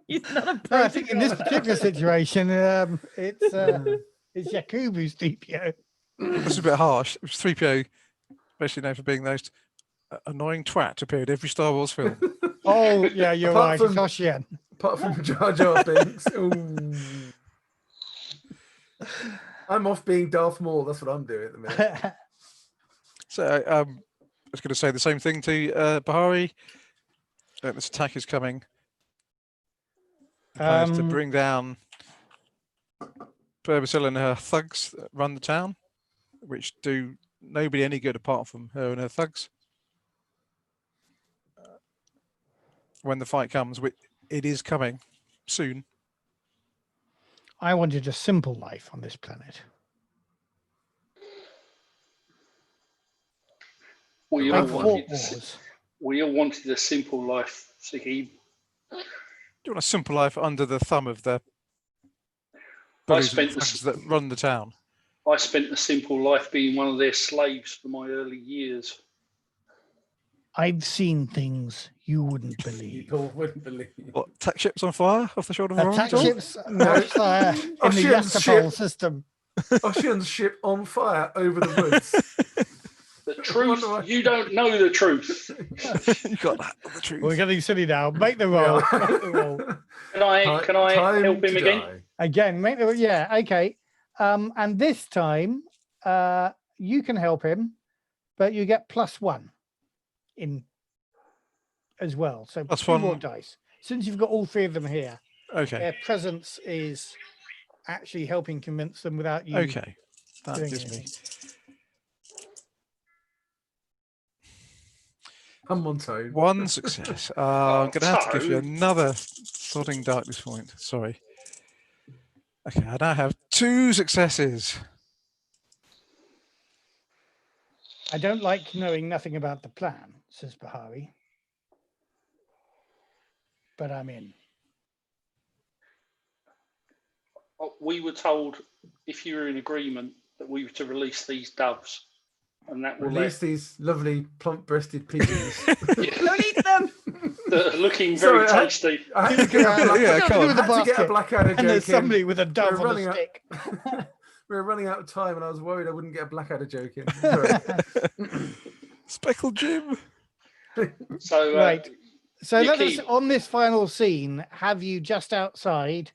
He's not a No, I think in this particular situation, it's Yakub who's 3PO. This is a bit harsh. It was 3PO, especially known for being the most annoying twat to appear in every Star Wars film. Oh, yeah, you're Apart right. from- It's Ocean. Apart from Jar Jar Binks. Ooh. I'm off being Darth Maul. That's what I'm doing at the minute. So I was going to say the same thing to Bahari. This attack is coming. The plan is to bring down Berbasil and her thugs that run the town, which do nobody any good apart from her and her thugs. When the fight comes, it is coming soon. I wanted a simple life on this planet. We The all red one. wanted. Fort Wars. We all wanted a simple life, Siggy. Do you want a simple life under the thumb of the I bullies and spent the, thugs that run the town? I spent a simple life being one of their slaves for my early years. I've seen things you wouldn't believe. People wouldn't believe. What, attack ships on fire off the shoulder of Attack Orange? ships on fire in the Ocean's Yastapol ship. system. Ocean's ship on fire over the woods. The truth, why- you don't know the truth. You got that, the truth. We're getting silly now. Make the We roll. are. Make the roll. Can I Time help him to again? die. Again, make the yeah, okay. And this time you can help him, but you get +1 in as well. So Plus 2 more one. dice. Since you've got all 3 of them here, Okay. their presence is actually helping convince them without you. Okay. That doing gives me. anything. I'm on Toad. 1 success. I'm going to have to give you Toad. another sodding darkness point. Sorry. Okay, I now have 2 successes. I don't like knowing nothing about the plan, says Bahari. But I'm in. We were told, if you were in agreement, that we were to release these doves, and that will Release these lovely plump-breasted pigeons. Don't eat them. that are looking very Sorry, tasty. I had to get a black, Yeah, come on. With the I had to get a basket. Blackadder And there's joke in. somebody with a dove on running a up. stick. We were running out of time, and I was worried I wouldn't get a Blackadder joke in. Sorry. Speckled Jim. So Right. So you let us, keep- on this final scene, have you just outside,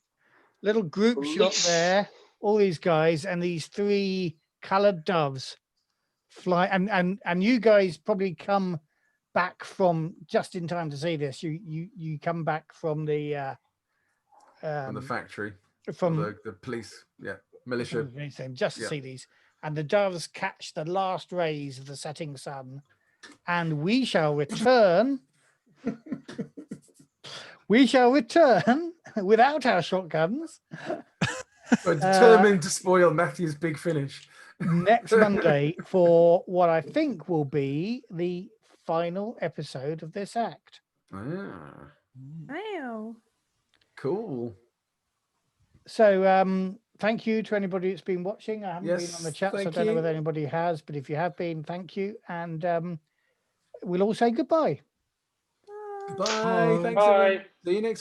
little group shot Police. there, all these guys and these 3 coloured doves fly, and you guys probably come back from just in time to see this. You come back from the From the factory, from the police, militia. just to Yeah. see these, and the doves catch the last rays of the setting sun, and we shall return. We shall return without our shotguns We're determined to spoil Matthew's big finish. next Monday for what I think will be the final episode of this act. Ah, Wow. cool. So thank you to anybody that's been watching. I haven't been Yes, on the chat, so I thank don't know you. whether anybody has, but if you have been, thank you. And we'll all say goodbye. Bye. Thanks, Bye. everyone. See you next